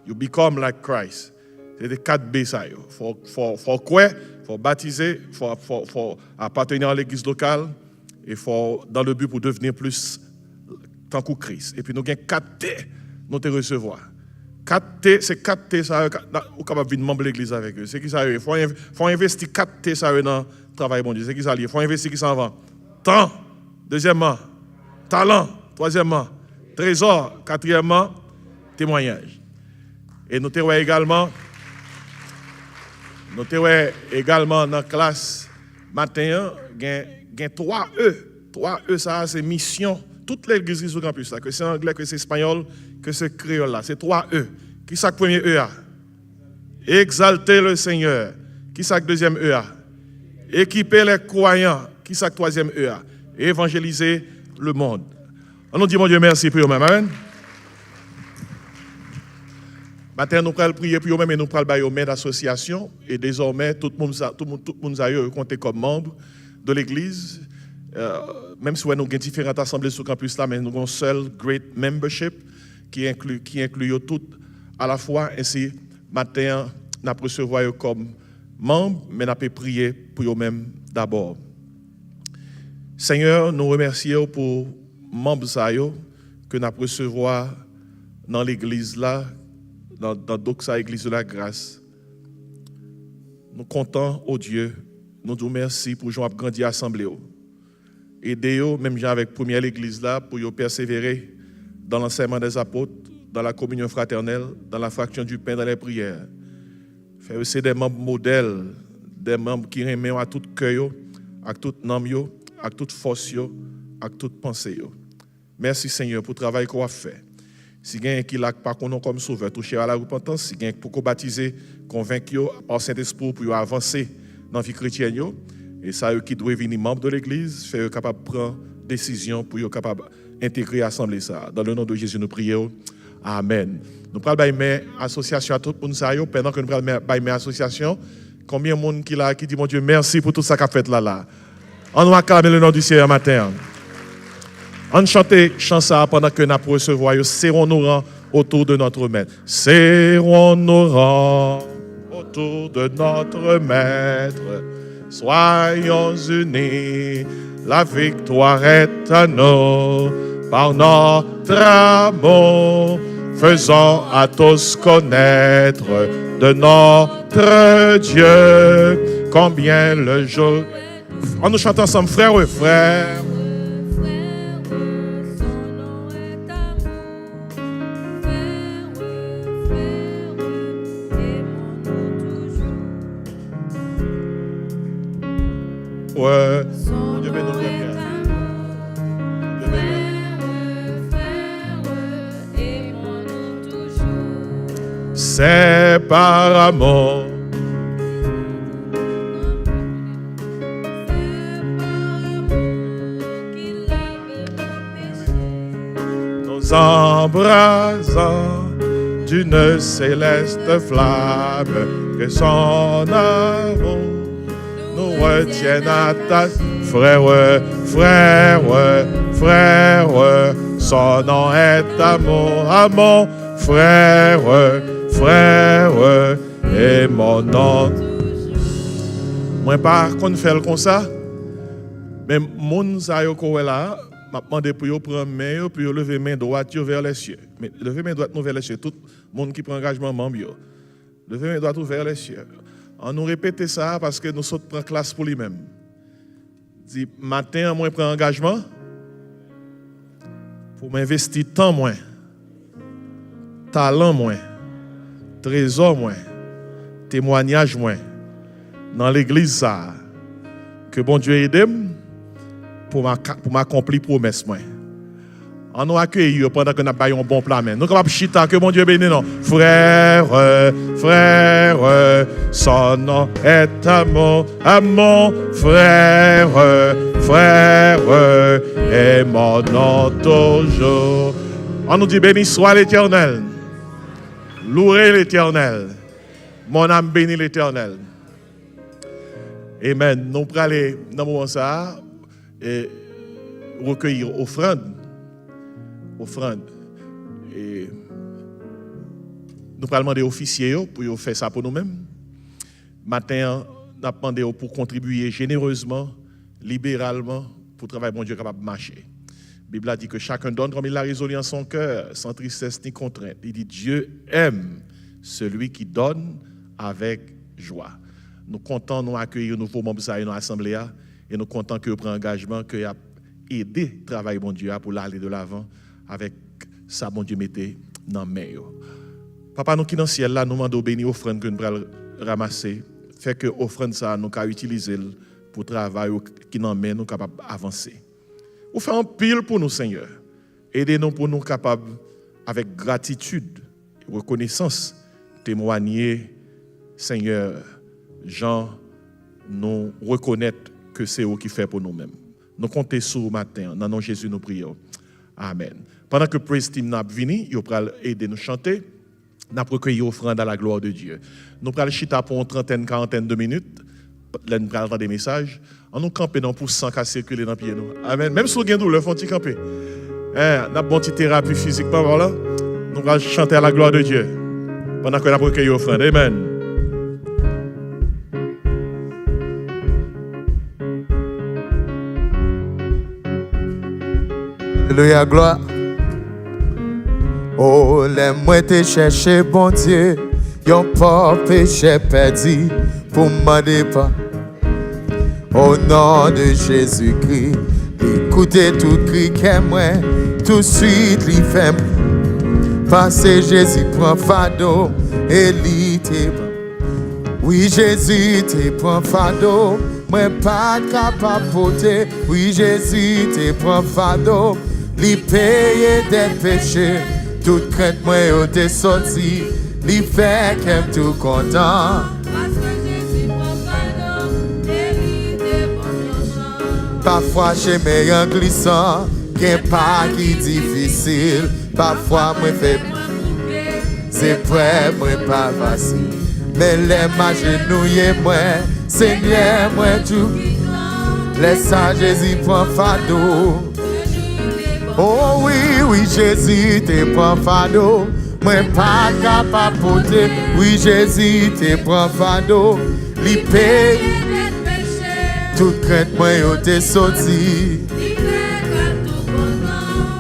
You become like Christ. C'est des 4B ça. Faut quoi? Faut baptiser, faut appartenir à l'église locale et faut dans le but pour devenir plus tant que Christ. Et puis nous avons 4T, nous te recevoir. 4T, c'est 4T ça, ou capable de membre de l'église avec eux. C'est qui ça? Il faut investir 4T ça dans le travail bon Dieu. C'est qui ça? Il faut investir qui s'en va. Temps, deuxièmement, talent, troisièmement, trésor, quatrièmement, témoignage. Et nous avons également dans la classe matin, il y a 3 E. 3 E, ça, c'est mission. Toutes les églises sur le campus, que c'est anglais, que c'est espagnol, que c'est créole, là. C'est 3 E. Qui c'est le premier E? Exalter le Seigneur. Qui c'est le deuxième E? Équiper les croyants. Qui c'est le troisième E? Évangéliser le monde. On nous dit, mon Dieu, merci pour eux-mêmes. Amen. Maintenant, nous allons prier pour eux-mêmes et nous allons bailler aux mains d'association. Et désormais, tout le monde a compté comme membre de l'église. Même si nous avons différentes assemblées sur le campus là, mais nous avons un seul great membership qui inclut tout à la fois. Ainsi, maintenant, nous allons recevoir comme membres, mais nous allons prier pour eux-mêmes d'abord. Seigneur, nous remercions pour membres que nous recevoir dans l'église là, dans Doxa, église de la grâce. Nous comptons au Dieu, nous disons merci pour jouer à grandir assemblée. Aidez-vous, même avec première l'église là, pour y persévérer dans l'enseignement des apôtres, dans la communion fraternelle, dans la fraction du pain, dans les prières. Faire c'est des membres modèles, des membres qui remettent à tout cœur, à toute âme, à toute force, à toute pensée. Merci Seigneur pour le travail qu'on a fait. Si quelqu'un qui l'a pas qu'on comme sauveur, touché à la repentance, si quelqu'un pour baptiser, convaincu par Saint-Esprit pour avancer dans la vie chrétienne, et ça qui doit venir membre de l'église, faire capable de prendre décision pour être capable d'intégrer l'assemblée ça. Dans le nom de Jésus, nous prions. Amen. Nous prenons une association à tout le monde, pendant que nous prenons une association. Combien de monde qui dit, mon Dieu, merci pour tout ça qu'a fait là. On va acclamer le nom du Seigneur matin. On chante chanson pendant que nous recevons. Serrons nos rangs autour de notre maître. Serrons nos rangs autour de notre maître. Soyons unis. La victoire est à nous. Par notre amour, faisons à tous connaître de notre Dieu. Combien le jour. On nous chante ensemble, frères et frères. Ouais. Dieu bénit nous bien. C'est par amour. Nous embrasons d'une céleste flamme, que son amour nous retienne à ta frère, son nom est amour, amour, frère, et mon nom. Moi, pas qu'on fait comme ça, mais mon sayo là, m'a demandé pour prendre main, puis lever main droite vers les cieux. Mais lever main droite vers les cieux, tout le monde qui prend engagement membre, lever main droite vers les cieux. On nous répète ça parce que nous sommes en classe pour lui-même. Dit matin, moi prends engagement pour m'investir temps moins, talent moins, trésor moins, témoignage moins dans l'église ça. Que bon Dieu aide pour m'accomplir promesse moins. On nous accueille pendant que nous avons un bon plan. Nous sommes capables de chita, que mon Dieu bénisse nous. Frère, son nom est amour, amour, frère, et mon nom toujours. On nous dit béni soit l'Éternel. Louez l'Éternel. Mon âme bénit l'Éternel. Amen. Nous allons aller dans le moment ça et recueillir offrande. Et nous allons demander aux officiers pour faire ça pour nous-mêmes. Matin, nous allons demander pour contribuer généreusement, libéralement, pour travailler bon Dieu capable de marcher. La Bible a dit que chacun donne comme il l'a résolu en son cœur, sans tristesse ni contrainte. Il dit Dieu aime celui qui donne avec joie. Nous comptons nous accueillir nouveaux membres dans l'Assemblée et nous comptons que vous prenez engagement, que vous avez aidé le travail bon Dieu pour aller de l'avant. Avec ça, bon Dieu, mettez dans les mains. Papa, nous qui dans le ciel, là, nous demandons bénir l'offrande que nous allons ramasser. Fait que l'offrande, ça, nous allons utiliser pour travail qui dans les mains, nous capables d'avancer. Vous faites un pile pour nous, Seigneur. Aidez-nous pour nous capables, avec gratitude et reconnaissance, témoigner, Seigneur, Jean, nous reconnaître que c'est vous qui fait pour nous-mêmes. Nous comptons sur vous matin. Dans le nom de Jésus, nous prions. Amen. Pendant que Praise Team n'a venu, il va aider nous chanter, nous allons recueillir offrande à la gloire de Dieu. Nous allons chita pour une trentaine, quarantaine de minutes. Là, nous allons entendre des messages. On nous camper dans pour sang qui circuler dans le pied. Amen. Même si vous avez douleur, faut-il camper. Nous avons une petite thérapie physique. Voilà. Nous allons chanter à la gloire de Dieu. Pendant que nous allons recueillir offrande. Amen. Alléluia, gloire. Oh, l'aime-moi te chercher, bon Dieu. Yon pas péché perdu pour m'en pas. Au nom de Jésus-Christ, écoutez tout cri qu'est moi, tout de suite li fait. Parce que Jésus prend fardeau et li te prend. Oui, Jésus te prend fardeau, moi pas capable porter. Oui, Jésus te prend fardeau, li paye des péchés. Tout crainte moi yo te sorti, li fait qu'aime tout content. Parce que Jésus prend fardeau et li te prend yon chant. Parfois chez meilleur glissant, qu'un pas qui difficile. Parfois moi fait c'est prêt, moi pas facile. Mais les ma genouillé moi, Seigneur moi tout. Laisse ça Jésus prend fardeau. Oh oui, oui Jésus te prend fardeau. Moi pas capable porter. Oui Jésus te prend fardeau. Li paye toute crainte moi yo te sorti.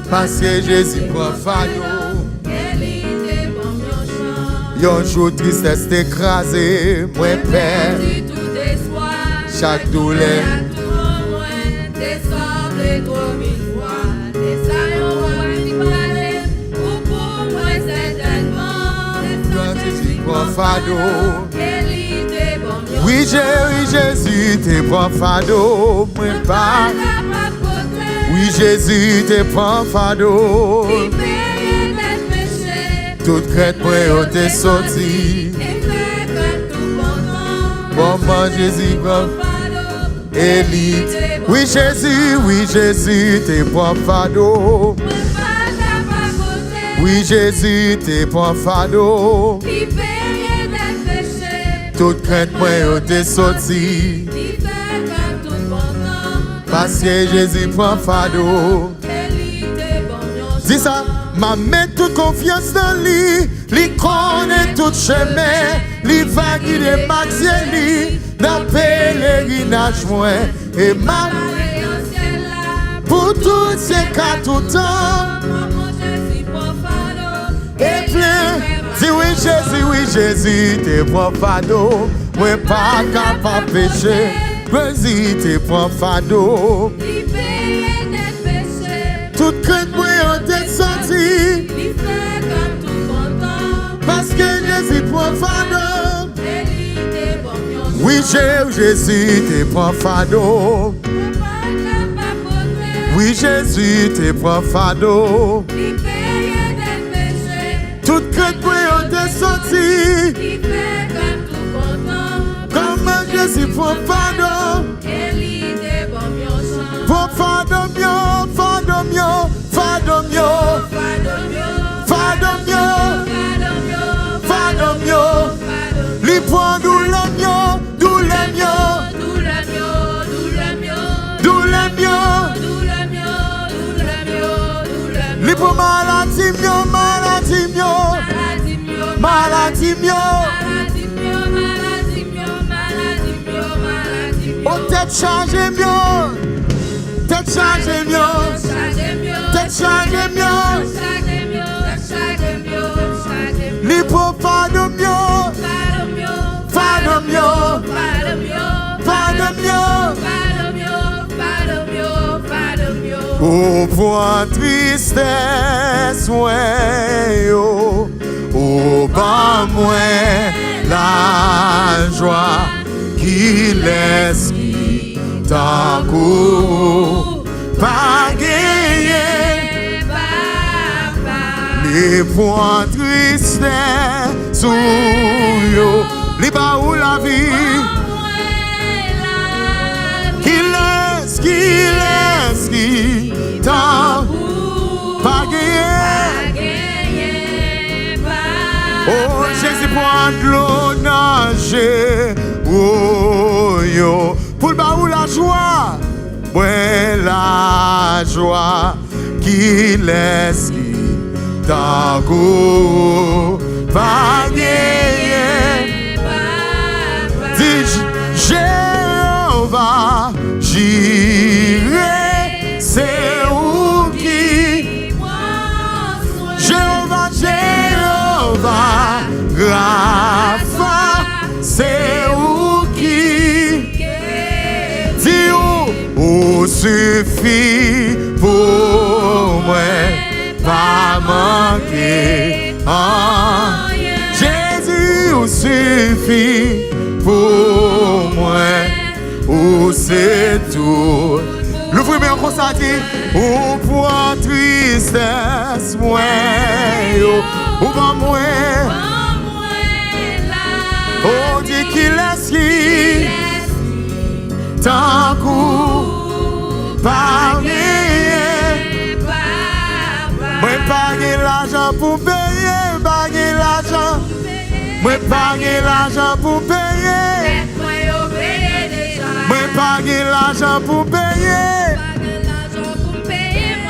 Parce que Jésus prend fardeau. Yon jour tristesse t'écrasé, moi père. Chaque douleur. Fardeau. Oui, Jésus te prend fardeau, moi pas. Oui, Jésus te prend fardeau. Toute crête moi yo te sorti. Maman Jésus prend élite. Oui, Jésus te prend fardeau. Oui, Jésus te prend fardeau. Toute crainte moi yo te sorti. Parce que Jésus prend fardeau. Dis ça, ma met toute confiance dans lui. Lui connaît tout chemin. Lui va guider Maxieli. Dans pèlerinage moi. Et ma pour tous ces cas tout temps. Et plein. Dis oui Jésus te prend fardeau. Moi pas capable pécher. Jésus te prend fardeau. Toute crainte moi on te sorti. Parce que Jésus prend fardeau. Oui Jésus te prend fardeau. Oui Jésus te prend fardeau. Toute crainte moi on te sorti. Comment Jésus prend fardeau. Pour fardeau mieux, fardeau mieux, fardeau mieux, fardeau mieux, fardeau mieux. Lui prend douleur mieux, douleur mieux, douleur mieux. Lui prend maladie mieux, maladie mieux, maladie mieux. Oh tête chargée mieux. Tête chargée mieux, tête chargée mieux, li pour fardeau mieux, fardeau mieux, fardeau mieux. Au point tristesse, ouais, au bas moins la joie qui laisse. Tant coup, pas gagné, les points tristesse sous yo, les bas où la vie, qui tant pas gagné. Oh Jésus prend de l'eau nager, oh yo. Pour le bas où la joie, ouais la joie qui laisse qui d'un goût va gagner. Dis Jéhovah, j'irai, c'est où qui Jéhovah suffit pour moi, ou c'est tout. L'ouvre bien comme ça dit, ou pour tristesse, moi, ou pas moi. On dit qu'il est qui, tant coup, pas gagné. Moi, pas gagné l'argent pour payer, pas gagné l'argent. Moi, pas gagné l'argent pour payer. Moi, pas gagné l'argent pour payer.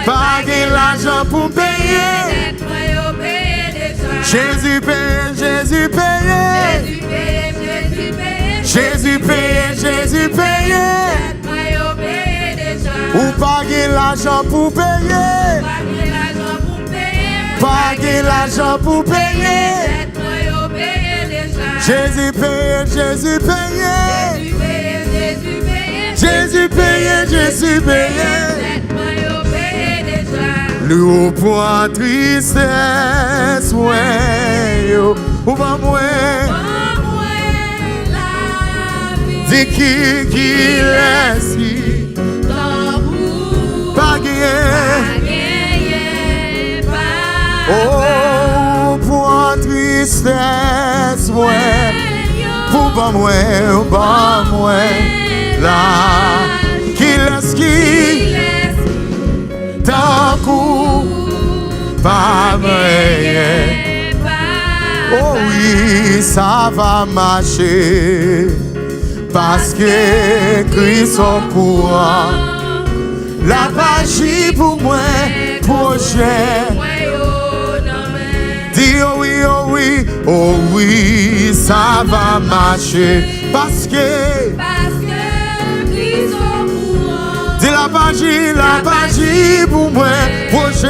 Pas gagné l'argent pour payer. Jésus paye, Jésus paye. Jésus paye, Jésus paye. Ou pas gagné l'argent pour payer. Pas gagné l'argent pour payer. Jésus paye, Jésus paye. Jésus paye, Jésus paye. Le point tristesse, ouais, ou pas moi. Dis qui laisse, pas gagné. Oh, point tristesse, ouais, pour pas moi, là, qui laisse qui. Tant coup, pas moyen. Oh oui, ça va marcher. Parce que Christ au courant. La magie pour moi, projet. Dis oh oui, oh oui, ça va marcher. Parce que Christ au courant. dis la magie pour moi, projet.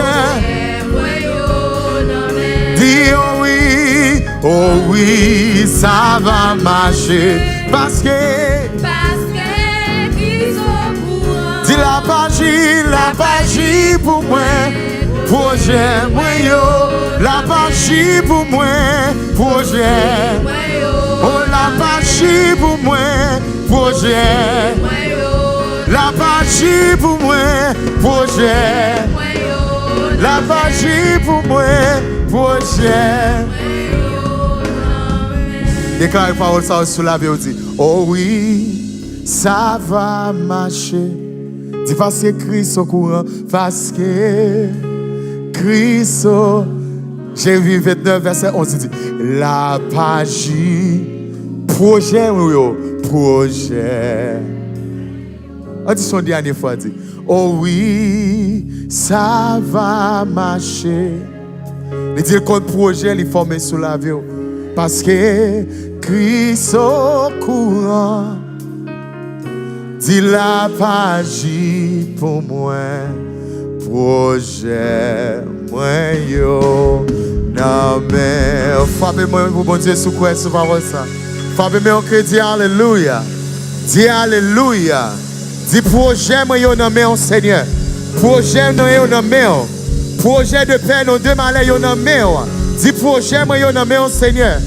Dis oh oui, ça va marcher. Parce que Christ au courant. dis la magie pour moi, projet. La magie pour moi, projet. Oh la magie pour moi, projet. La magie pour moi, projet. La magie pour moi, projet. Déclare la parole ça sur la vie, dit oh oui, ça va marcher. Dis parce que Christ au courant, parce que Christ au... J'ai vu 29 verset 11, dit la magie, projet, projet. On dit son dernière fois, dit oh oui, ça va marcher. Il dit le projet, il formé sur la vie. Parce que Christ au courant. Dis la magie pour moi, projet, moi yo. Non mais, frappez-moi pour bon Dieu sous quoi sous parole ça. Frappez-moi en crédit, alléluia. Dis alléluia. Dis projet, moi yo nommé au Seigneur. Projet, moi yo nommé. Projet de paix, nos deux malais yo nommé. Dis projet, moi yo nommé au Seigneur.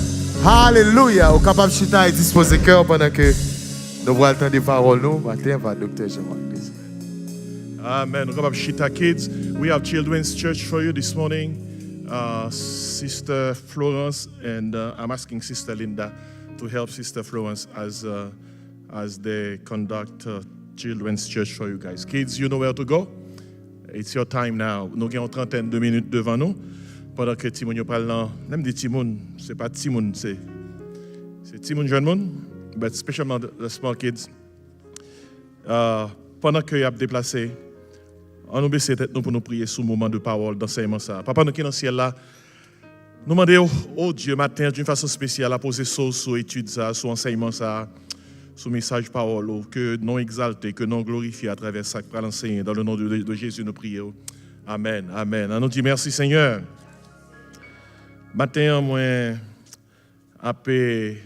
Alléluia. Au capable chita et disposer cœur pendant que nous voyons le temps des paroles nous. Matin, va docteur Jean-Marc. Amen. Shita kids, we have Children's Church for you this morning. Sister Florence and I'm asking Sister Linda to help Sister Florence as they conduct Children's Church for you guys. Kids, you know where to go. It's your time now. Nous avons une trentaine de minutes devant nous. Pendant que Timon parle là, même des Timon, c'est pas Timon, c'est Timon jeune monde, but especially the small kids. Pendant que y a déplacé, on nous baisse tête nous pour nous prier sous moment de parole d'enseignement ça. Papa nous qui dans le ciel là, nous demander oh Dieu matin d'une façon spéciale à poser sauce sur étude ça, sur enseignement ça, sur message parole que non exalté, que non glorifié à travers ça pour l'enseigner dans le nom de Jésus nous prions. Amen. Amen. On nous dit merci Seigneur. Matin, moi, j'ai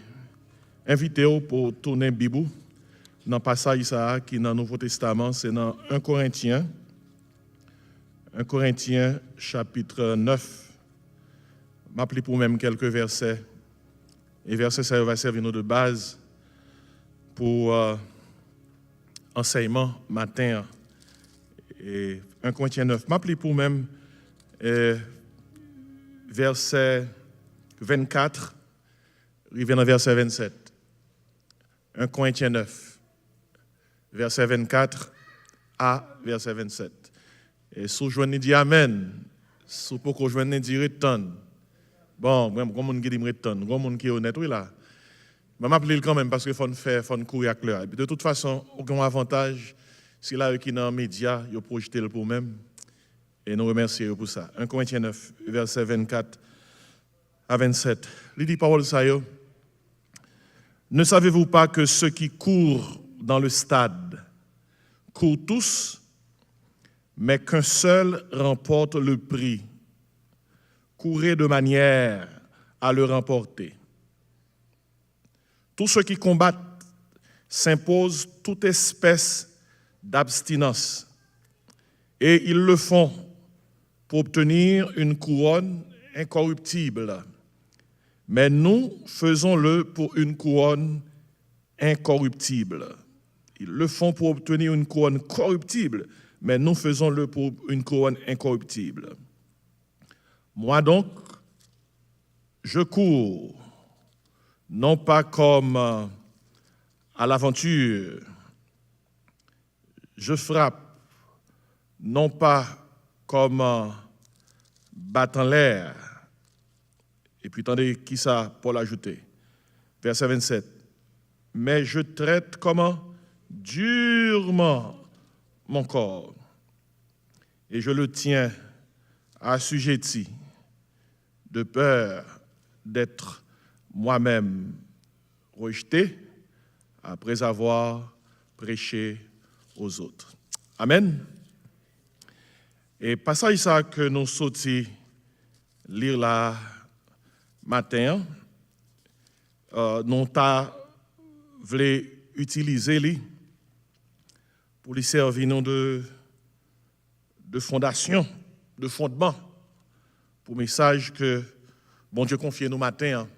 invité pour tourner la Bible dans le passage qui est dans le Nouveau Testament, c'est dans 1 Corinthiens chapitre 9. Je vais appeler pour même quelques versets Et verset ça va servir nous de base pour enseignement matin. Et 1 Corinthiens 9. M'appelez pour même verset 24, arrivé dans verset 27. 1 Corinthiens 9, verset 24 à verset 27. Et si vous joignez dit Amen, si vous pouvez joindre dire return. Bon, comme on dit return, comme on qui est honnête, oui là. Je m'appelle quand même parce qu'il faut courir avec l'heure. De toute façon, aucun avantage, si là qui dans les médias, ils projeté le pour même. Et nous remercions pour ça. 1 Corinthiens 9, verset 24 à 27. Il dit parole ça yo. Ne savez-vous pas que ceux qui courent dans le stade courent tous, mais qu'un seul remporte le prix? Courez de manière à le remporter. Tous ceux qui combattent s'imposent toute espèce d'abstinence, et ils le font pour obtenir une couronne incorruptible. Mais nous faisons-le pour une couronne incorruptible. Ils le font pour obtenir une couronne corruptible, mais nous faisons-le pour une couronne incorruptible. Moi donc, je cours, non pas comme à l'aventure, je frappe, non pas comme battant l'air. Et puis, attendez, qui ça, Paul a ajouté? Verset 27. Mais je traite comment? Durement mon corps. Et je le tiens assujetti, de peur d'être moi-même rejeté après avoir prêché aux autres. Amen. Et passage ça que nous sortis lire là matin, nous ta voulu utiliser lui pour lui servir nous de fondation, de fondement pour le message que bon Dieu confie nous matin.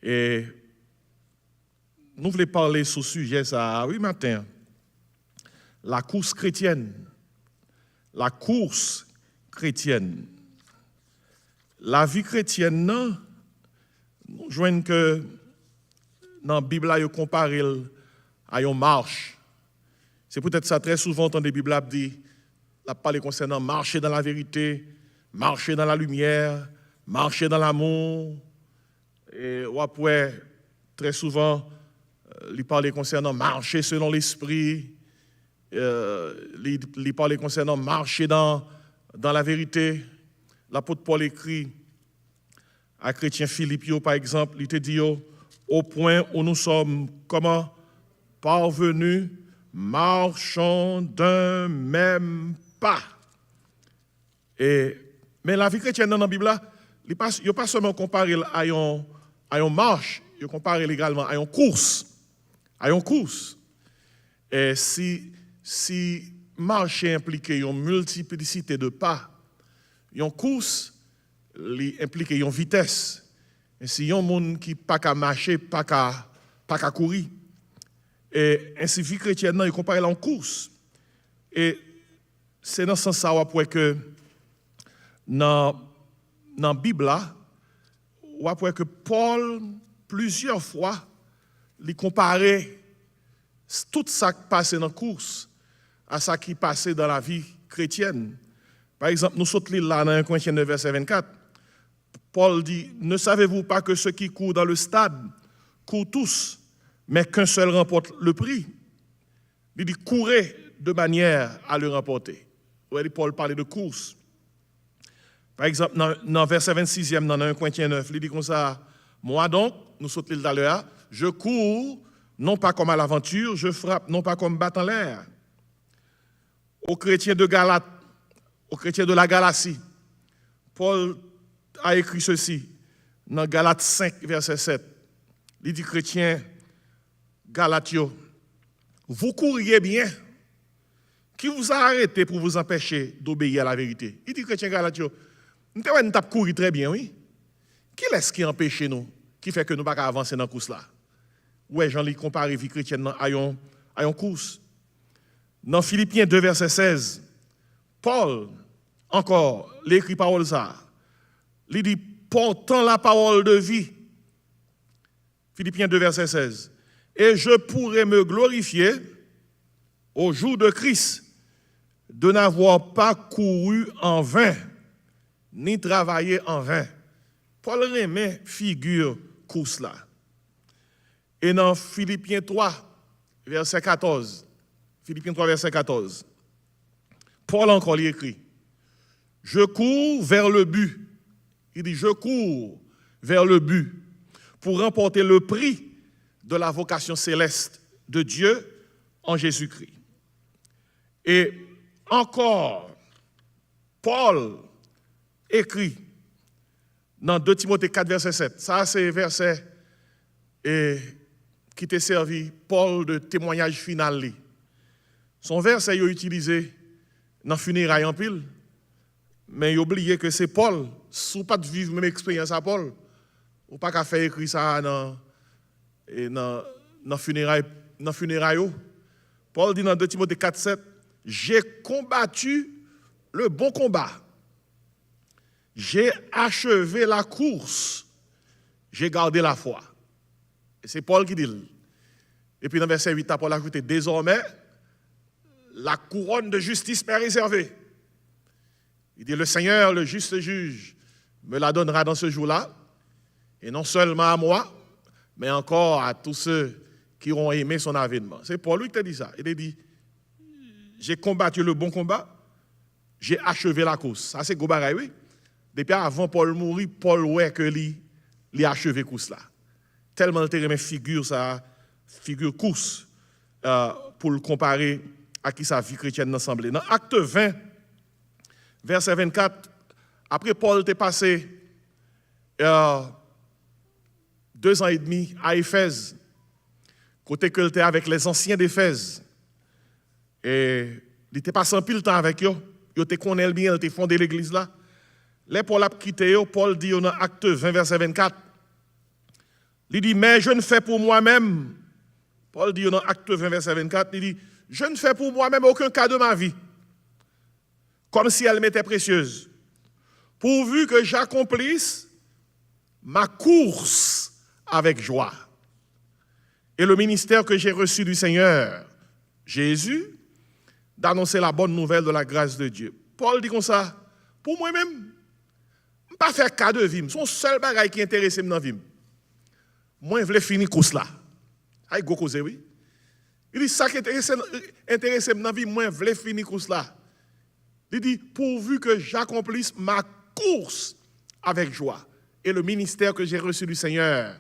Et nous voulons parler sur ce sujet ça oui matin. La course chrétienne. La course chrétienne. La vie chrétienne, non, nous voyons que dans la Bible, il compare à une marche. C'est peut-être ça très souvent dans la Bible dit, la parole concernant marcher dans la vérité, marcher dans la lumière, marcher dans l'amour. Et après, très souvent, il parle concernant marcher selon l'esprit. Il parle concernant marcher dans la vérité. L'apôtre Paul écrit à chrétien Philippe, par exemple, il te dit au point où nous sommes comment parvenus, marchons d'un même pas. Mais la vie chrétienne dans la Bible, il ne pas seulement comparé à une marche, il compare également à une course. À une course. Et si marcher implique une multiplicité de pas, une course implique une vitesse. Et si un monde qui pas qu'à marcher, pas qu'à courir. Et ainsi vie chrétienne il compare à une course. Et c'est dans ce sens ça que dans la Bible que Paul plusieurs fois il comparait tout ça qui passait dans la course à ça qui passait dans la vie chrétienne. Par exemple, nous sommes là dans 1 Corinthiens 9, verset 24. Paul dit, ne savez-vous pas que ceux qui courent dans le stade courent tous, mais qu'un seul remporte le prix? Il dit, courez de manière à le remporter. Paul parlait de course. Par exemple, dans verset 26e, dans 1 Corinthiens 9, il dit comme ça, moi donc, nous sommes là là, je cours, non pas comme à l'aventure, je frappe, non pas comme battant l'air. Aux chrétiens de Galate, aux chrétiens de la Galatie, Paul a écrit ceci, dans Galates 5, verset 7. Il dit, chrétiens, Galatio, vous courriez bien. Qui vous a arrêté pour vous empêcher d'obéir à la vérité? Il dit, chrétien Galatio, nous avons couru très bien, oui. Qui est-ce qui empêche nous? qui fait que nous ne pouvons pas avancer dans la course là. Ouais, Jean-Louis compare la vie chrétienne à une course. Dans Philippiens 2, verset 16, Paul, encore, l'écrit parole ça. Il dit, portant la parole de vie. Philippiens 2, verset 16. Et je pourrais me glorifier au jour de Christ de n'avoir pas couru en vain, ni travaillé en vain. Paul remet figure course là. Et dans Philippiens 3, verset 14, Philippiens 3, verset 14, Paul encore lui écrit, je cours vers le but. Il dit, je cours vers le but pour remporter le prix de la vocation céleste de Dieu en Jésus-Christ. Et encore, Paul écrit dans 2 Timothée 4, verset 7. Ça, c'est verset qui t'a servi Paul de témoignage final. Son verset, il est utilisé dans funérailles en pile, mais il a oublié que c'est Paul. Si vous pas de vivre même expérience à Paul, ou pas qu'à faire écrire ça dans funérailles. Paul dit dans 2 Timothée 4, 7, j'ai combattu le bon combat. J'ai achevé la course. J'ai gardé la foi. Et c'est Paul qui dit. Et puis dans verset 8, Paul a ajouté, désormais, la couronne de justice m'est réservée. Il dit, le Seigneur, le juste juge, me la donnera dans ce jour-là. Et non seulement à moi, mais encore à tous ceux qui auront aimé son avènement. C'est Paul lui qui t'a dit ça. Il a dit, j'ai combattu le bon combat, j'ai achevé la course. Ça, c'est Gobaray, oui. Depuis avant Paul mourir, Paul ouais que lui a achevé la course là. Tellement il t'a figure ça, figure course, pour le comparer à qui sa vie chrétienne ensemble. Dans Acte 20, verset 24, après Paul t'est passé 2 ans et demi à Éphèse, côté que il était avec les anciens d'Éphèse. Et il était passé un pile temps avec eux. Il était connaît bien, il était fondé l'église là. Là, Paul a quitté eux. Paul dit dans Acte 20, verset 24. Il dit, mais je ne fais pour moi-même. Paul dit dans Acte 20, verset 24. Il dit, je ne fais pour moi-même aucun cas de ma vie, comme si elle m'était précieuse, pourvu que j'accomplisse ma course avec joie. Et le ministère que j'ai reçu du Seigneur, Jésus, d'annoncer la bonne nouvelle de la grâce de Dieu. Paul dit comme ça, pour moi-même, je ne vais pas faire cas de vie. Son seul bagage qui intéresse dans la vie. Moi, je veux finir course là. Aïe, go cause, oui. Il dit, ça qui intéresse dans la vie, moi, je veux finir course là. Il dit, pourvu que j'accomplisse ma course avec joie. Et le ministère que j'ai reçu du Seigneur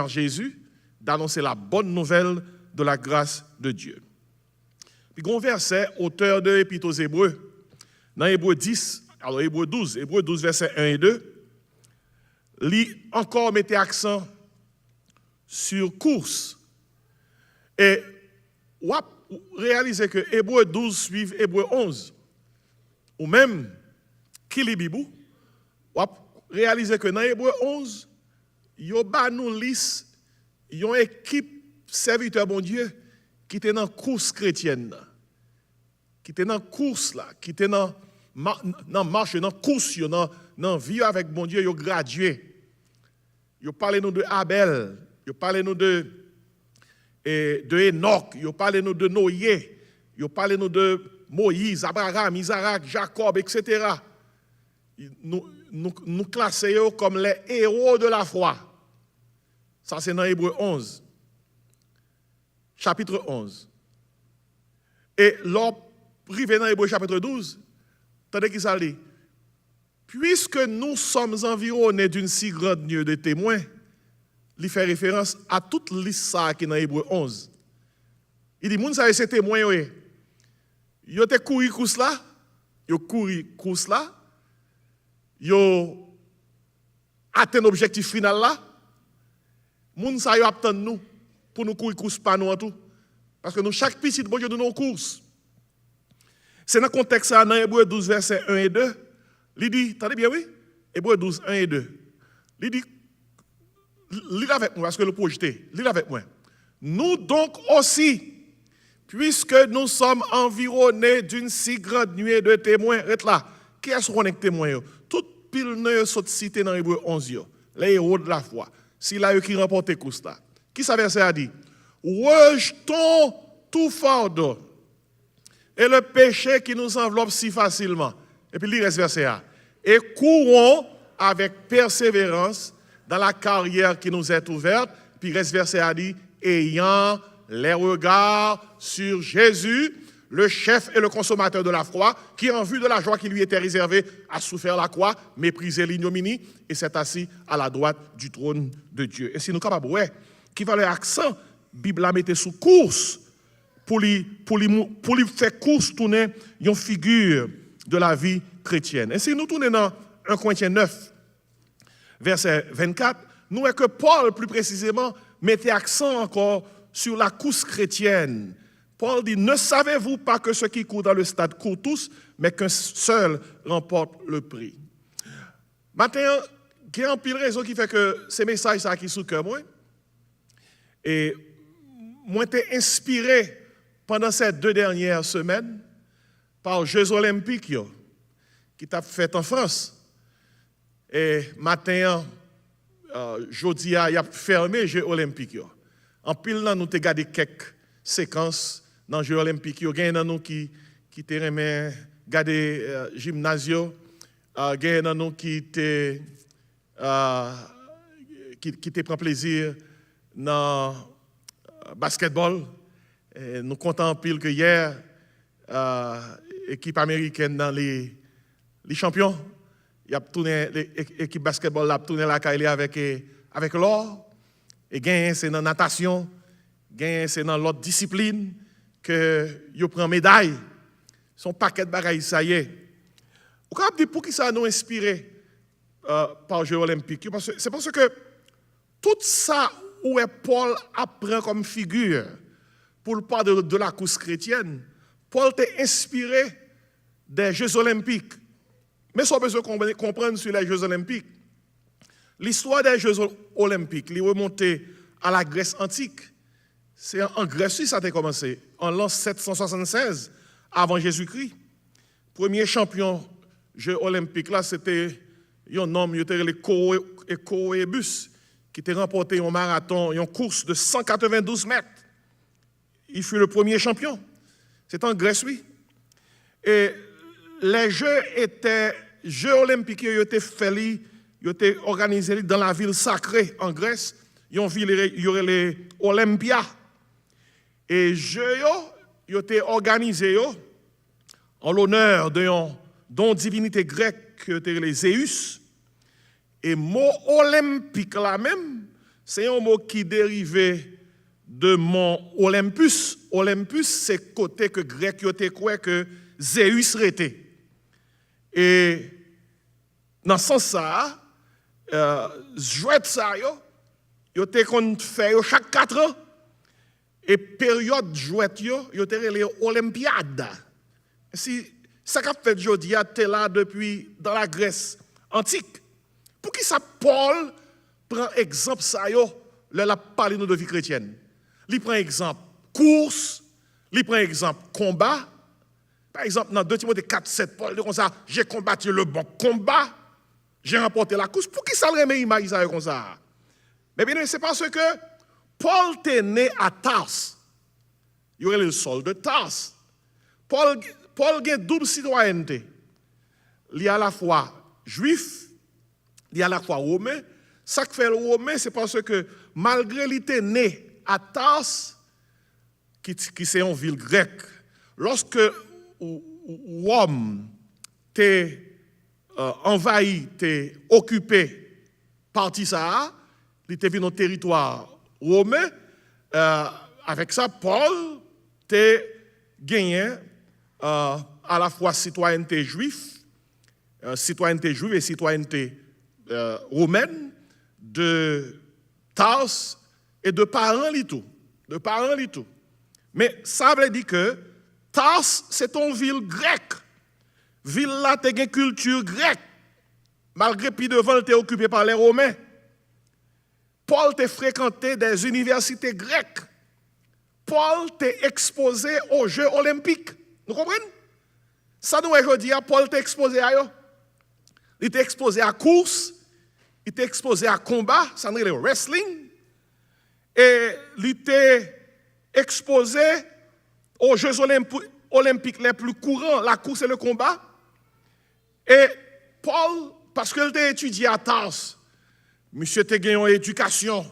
Jésus, d'annoncer la bonne nouvelle de la grâce de Dieu. Puis, un verset, auteur de l'Épître aux Hébreux, dans Hébreux 10, alors Hébreux 12, verset 1 et 2, lui encore mettait accent sur course. Et vous réalisez que Hébreux 12 suit Hébreux 11. Ou même, qui lit Bibou, vous réalisez que dans Hébreux 11, il y a une liste, il y a une équipe serviteur bon Dieu qui était dans la course chrétienne. Qui était dans la course là, qui était dans la marche, dans la course, dans la vie avec bon Dieu, ils ont gradué. Ils parlent nous de Abel, ils parlent nous de Enoch, ils parlent nous de Noé, ils parlent nous de Moïse, Abraham, Isaac, Jacob, etc. Nous classons comme les héros de la foi. Ça, c'est dans Hébreux 11. Chapitre 11. Et l'arrivée dans Hébreux chapitre 12, attendez qui ça dit. Puisque nous sommes environnés d'une si grande nuée de témoins, il fait référence à toute liste qui est dans Hébreux 11. Il dit, moun sa ces témoins, ils ont couru course là, ils ont couru course là, ils ont atteint l'objectif final là. Moun sa yo attend nous pour nous courir course pas nous en tout. Parce que nous, chaque petit bon Dieu de nos courses. C'est dans le contexte dans Hébreux 12, verset 1 et 2. Il dit, attendez bien, oui? Hébreux 12, 1 et 2. Il dit, lis avec moi, parce que le projeté, lis avec moi. Nous donc aussi, puisque nous sommes environnés d'une si grande nuée de témoins, reste là, qui est-ce qu'on est témoin? Toute pile ne sont cités dans Hébreu 11, les héros de la foi. Si là, qui remportent Kousta. Qui ça verset a dit? Rejetons tout fardeau et le péché qui nous enveloppe si facilement. Et puis, il reste verset A. Et courons avec persévérance dans la carrière qui nous est ouverte. Puis, reste verset A dit, ayant les regards sur Jésus, le chef et le consommateur de la foi, qui, en vue de la joie qui lui était réservée, a souffert la croix, méprisé l'ignominie, et s'est assis à la droite du trône de Dieu. Et si nous sommes capables, ouais, qui va l'accent, Bible la mettait sous course, pour lui faire course, tourner une figure de la vie chrétienne. Et si nous tournons dans 1 Corinthiens 9, verset 24, nous voyons que Paul, plus précisément, mettait accent encore sur la course chrétienne. Paul dit, ne savez-vous pas que ceux qui courent dans le stade courent tous, mais qu'un seul remporte le prix. Maintenant, il y a un pile raison qui fait que ces messages ça qui sont cœur moi. Et moi été inspiré pendant ces 2 dernières semaines par les Jeux olympiques qui t'a fait en France. Et matin, jeudi, il a fermé les Jeux olympiques. En pile, nous avons regardé quelques séquences dans les Jeux olympiques. Il y a nous qui te remet regarder gymnasio, il y a nous qui te prend plaisir dans basketball. Et nous comptons en pile que hier, l'équipe américaine dans les champions, il a tourné l'équipe basketball a tourné la caille avec l'or. Et gain c'est dans la natation, gain c'est dans l'autre discipline que yo prend médaille. Son paquet de bagailles ça y est. Vous pouvez dire pour qui ça nous inspiré par les Jeux olympiques? C'est parce que tout ça où est Paul apprend comme figure pour le pas de la course chrétienne, Paul t'est inspiré des Jeux olympiques. Mais ça besoin de comprendre sur les Jeux olympiques. L'histoire des Jeux olympiques, il remonté à la Grèce antique. C'est en Grèce que ça a commencé, en l'an 776 avant Jésus-Christ. Premier champion Jeux olympiques là, c'était un homme, il était le Coébus, qui était remporté un marathon, une course de 192 mètres. Il fut le premier champion. C'est en Grèce, oui. Et les Jeux olympiques, ils étaient faits, ils étaient organisés dans la ville sacrée en Grèce. Il y aurait les Olympia. Et les Jeux, ils étaient organisés en l'honneur d'une divinité grecque qui était les Zéus. Et le mot olympique là même, c'est un mot qui dérivait de mont Olympus. Olympus, c'est côté que grec était quoi que Zéus était. Et dans ce sens ça, jouet ça yo te kon fait chaque 4 ans et période jouet yo te les olympiades. Si ça qu'a fait jodi a te là depuis dans la Grèce antique. Pour qui ça Paul prend exemple ça yo là parler de vie chrétienne. Il prend exemple course, il prend exemple combat. Par exemple, dans 2 Timothée 4:7, Paul dit comme ça, j'ai combattu le bon combat, j'ai remporté la course. Pour qui ça le remet image comme ça? Mais bien, c'est parce que Paul était né à Tars. Il y aurait le sol de Tars. Paul a une double citoyenneté. Il est à la fois juif, il est à la fois romain. Ça qui fait le romain, c'est parce que malgré qu'il était né à Tars, qui c'est une ville grecque, lorsque Rome t'est envahi, t'est occupé par ça, il était venu au territoire romain. Avec ça, Paul t'est gagné à la fois citoyenneté juive et citoyenneté romaine de Tars et de parents tout. Mais ça veut dire que Tars, c'est une ville grecque. Ville là, tu as une culture grecque. Malgré que devant, tu es occupé par les Romains. Et Paul, il était né à Tars. Il est à la fois juif, il est à la fois romain. De Tars, c'est une ville grecque. Ville là, tu as une culture grecque. Malgré que devant, tu es occupé par les Romains. Malgré que devant, tu es occupé par les Romains. Paul t'a fréquenté des universités grecques. Paul t'a exposé aux Jeux olympiques. Vous comprenez? Ça nous aujourd'hui, Paul t'a exposé à eux. Il t'a exposé à course, il t'a exposé à combat, ça nous le wrestling. Et il t'a exposé aux Jeux olympiques les plus courants, la course et le combat. Et Paul, parce qu'il t'a étudié à Tars, monsieur t'a gagné une éducation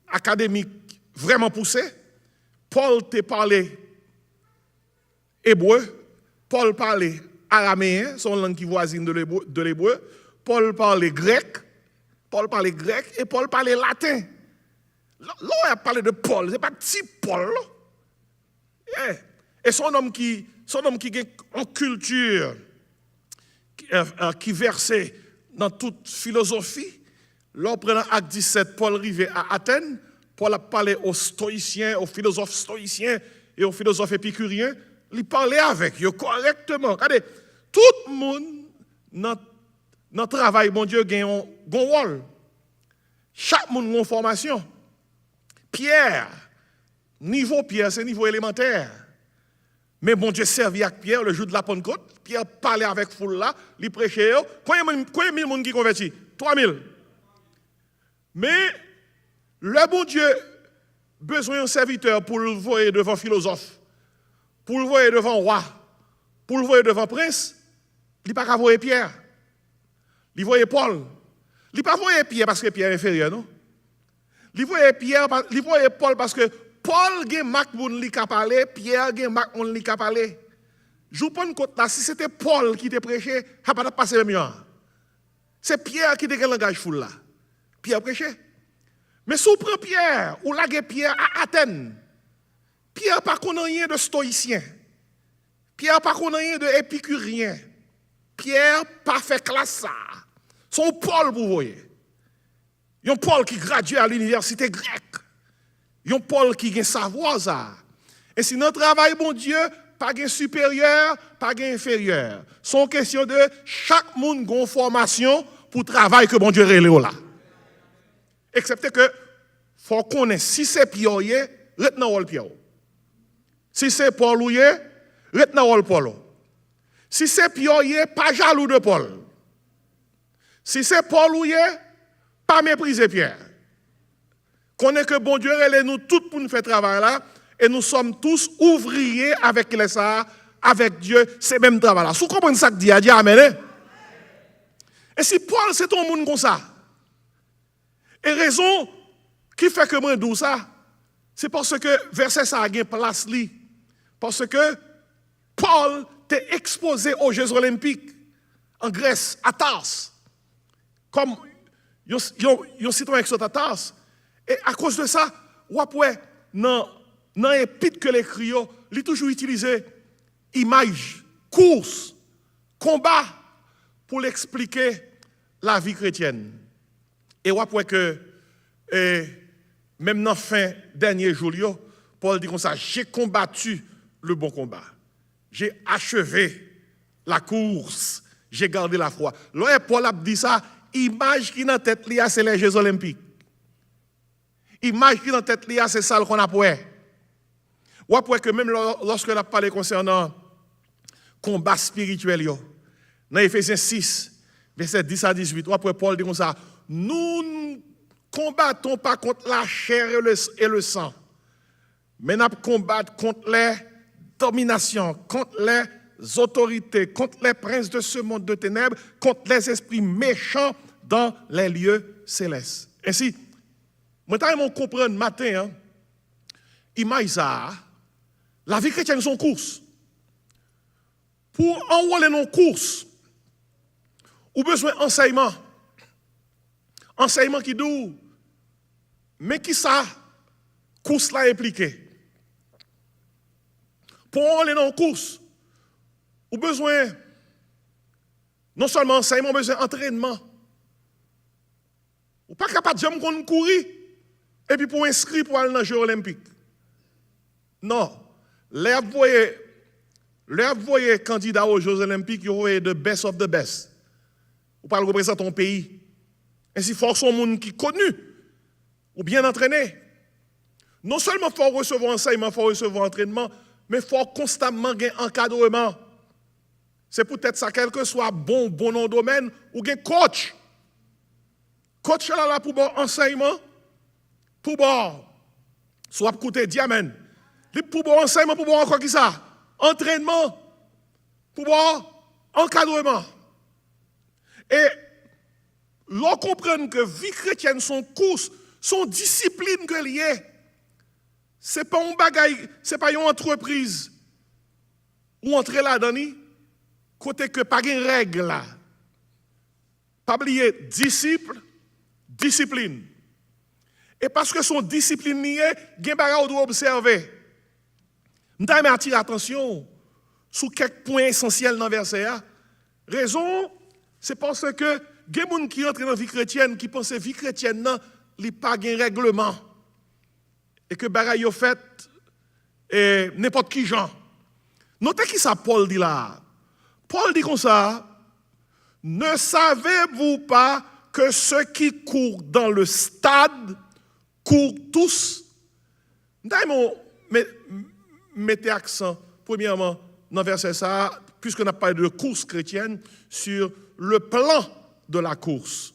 académique vraiment poussée. Paul t'a parlé hébreu, Paul parlait araméen, son langue qui voisine de l'hébreu. Paul parlait grec et Paul parlait latin. Là, on a parlé de Paul, ce n'est pas petit Paul. Et son homme qui a une culture qui versait dans toute philosophie, lors de l'acte 17, Paul arrivait à Athènes, Paul a parlé aux stoïciens, aux philosophes stoïciens et aux philosophes épicuriens. Il parlait avec eux correctement. Regardez, tout le monde dans le travail, bon Dieu, a un rôle. Chaque monde a une formation. Pierre, niveau Pierre, c'est niveau élémentaire. Mais bon Dieu servi avec Pierre le jour de la Pentecôte. Pierre parlait avec foule là, il prêchait. Combien de personnes qui convertit? 3000. Mais le bon Dieu besoin d'un serviteur pour le voir devant philosophe, pour le voir devant roi, pour le voir devant prince. Il n'a pas qu'à voir Pierre. Il voyait Paul. Il n'a pas voir Pierre parce que Pierre est inférieur, non? Il voyait Paul parce que Paul gen mak moun li ka parler, Pierre gen mak moun li ka parler. Je prends compte là, si c'était Paul qui te prêchait, ça pas passé même temps. C'est Pierre qui te gen langage foule là. Pierre prêchait. Mais si on prend Pierre, ou lage Pierre à Athènes, Pierre pas connaît rien de stoïcien. Pierre pas connaît rien de épicurien. Pierre pas fait classe ça. Son Paul vous voyez. Yon Paul qui gradue à l'université grecque. Yon Paul qui a savoir ça. Et si notre travail, bon Dieu, pas gain supérieur, pas gain inférieur. C'est une question de chaque monde a une formation pour le travail que bon Dieu relève là. Excepté que, faut connaître si c'est Pierre, retenez rôle Pierre. Si c'est Paul, retenez rôle Paul. Si c'est Pierre, pas jaloux de Paul. Si c'est Paul, pas mépriser Pierre. Connaît que bon Dieu relève nous tous pour nous faire travail là, et nous sommes tous ouvriers avec les ça, avec Dieu, c'est même travail là. Si vous comprenez ça que dit, dis amen. Hein? Et si Paul c'est ton monde comme ça, et raison qui fait que moi d'où ça, c'est parce que verset ça a une place li, parce que Paul t'est exposé aux Jeux olympiques en Grèce, à Tars, comme yon citoyen qui sont à Tars. Et à cause de ça, après, dans l'épître que l'écrit, il a toujours utilisé image, course, combat pour l'expliquer la vie chrétienne. Et après que, même dans la fin dernier jour, Paul dit comme ça, j'ai combattu le bon combat. J'ai achevé la course, j'ai gardé la foi. Là, Paul a dit ça, image qui dans la tête, c'est les Jeux olympiques. Image qui dans la tête, c'est ça qu'on a pour elle. Ou après que même lorsque on a parlé concernant combat spirituel, dans Ephésiens 6, verset 10 à 18, ou après Paul dit comme ça, nous ne combattons pas contre la chair et le sang, mais nous combattons contre les dominations, contre les autorités, contre les princes de ce monde de ténèbres, contre les esprits méchants dans les lieux célestes. Ainsi, moi, je comprends matin, image ça, la vie chrétienne est son course. Pour enrôler nos courses, ou besoin d'enseignement. Enseignement qui doux, mais qui ça, course là impliquée. Pour enrôler nos courses, ou besoin, non seulement enseignement, besoin d'entraînement. Ou pas capable de dire qu'on courir. Et puis pour inscrire pour aller dans les Jeux olympiques. Non. Les voyez candidats aux Jeux olympiques, ils voyez the best of the best. Ou pas représenter ton pays. Ainsi, il faut son monde qui est connu. ou bien entraîné. Non seulement il faut recevoir enseignement, il faut recevoir entraînement, mais il faut constamment avoir un encadrement. C'est peut-être ça, quel que soit bon nom domaine, ou un coach. Coach là pour bon enseignement, pour bon, soit coûter diamant. Pour bon enseignement, pour bon encore qui ça? Entraînement, pour bon encadrement. Et l'on comprend que vie chrétienne, son course, son discipline que lié, c'est pas un bagaille, c'est pas une entreprise où entrer là-dedans, côté que pas de règle là. Pas oublier disciple, discipline. Et parce que son discipline liée, il y a des bagages doit observer. Nous devons attirer l'attention sur quelques points essentiels dans le verset. Raison, c'est parce que il y a des gens qui entrent dans la vie chrétienne, qui pensent que la vie chrétienne, il n'y a pas de règlement. Et que bagaille fait n'importe qui genre. Notez qui ça Paul dit là. Paul dit comme ça, ne savez-vous pas que ceux qui courent dans le stade courent tous? Mettez accent, premièrement, dans le verset ça, puisqu'on a parlé de course chrétienne, sur le plan de la course.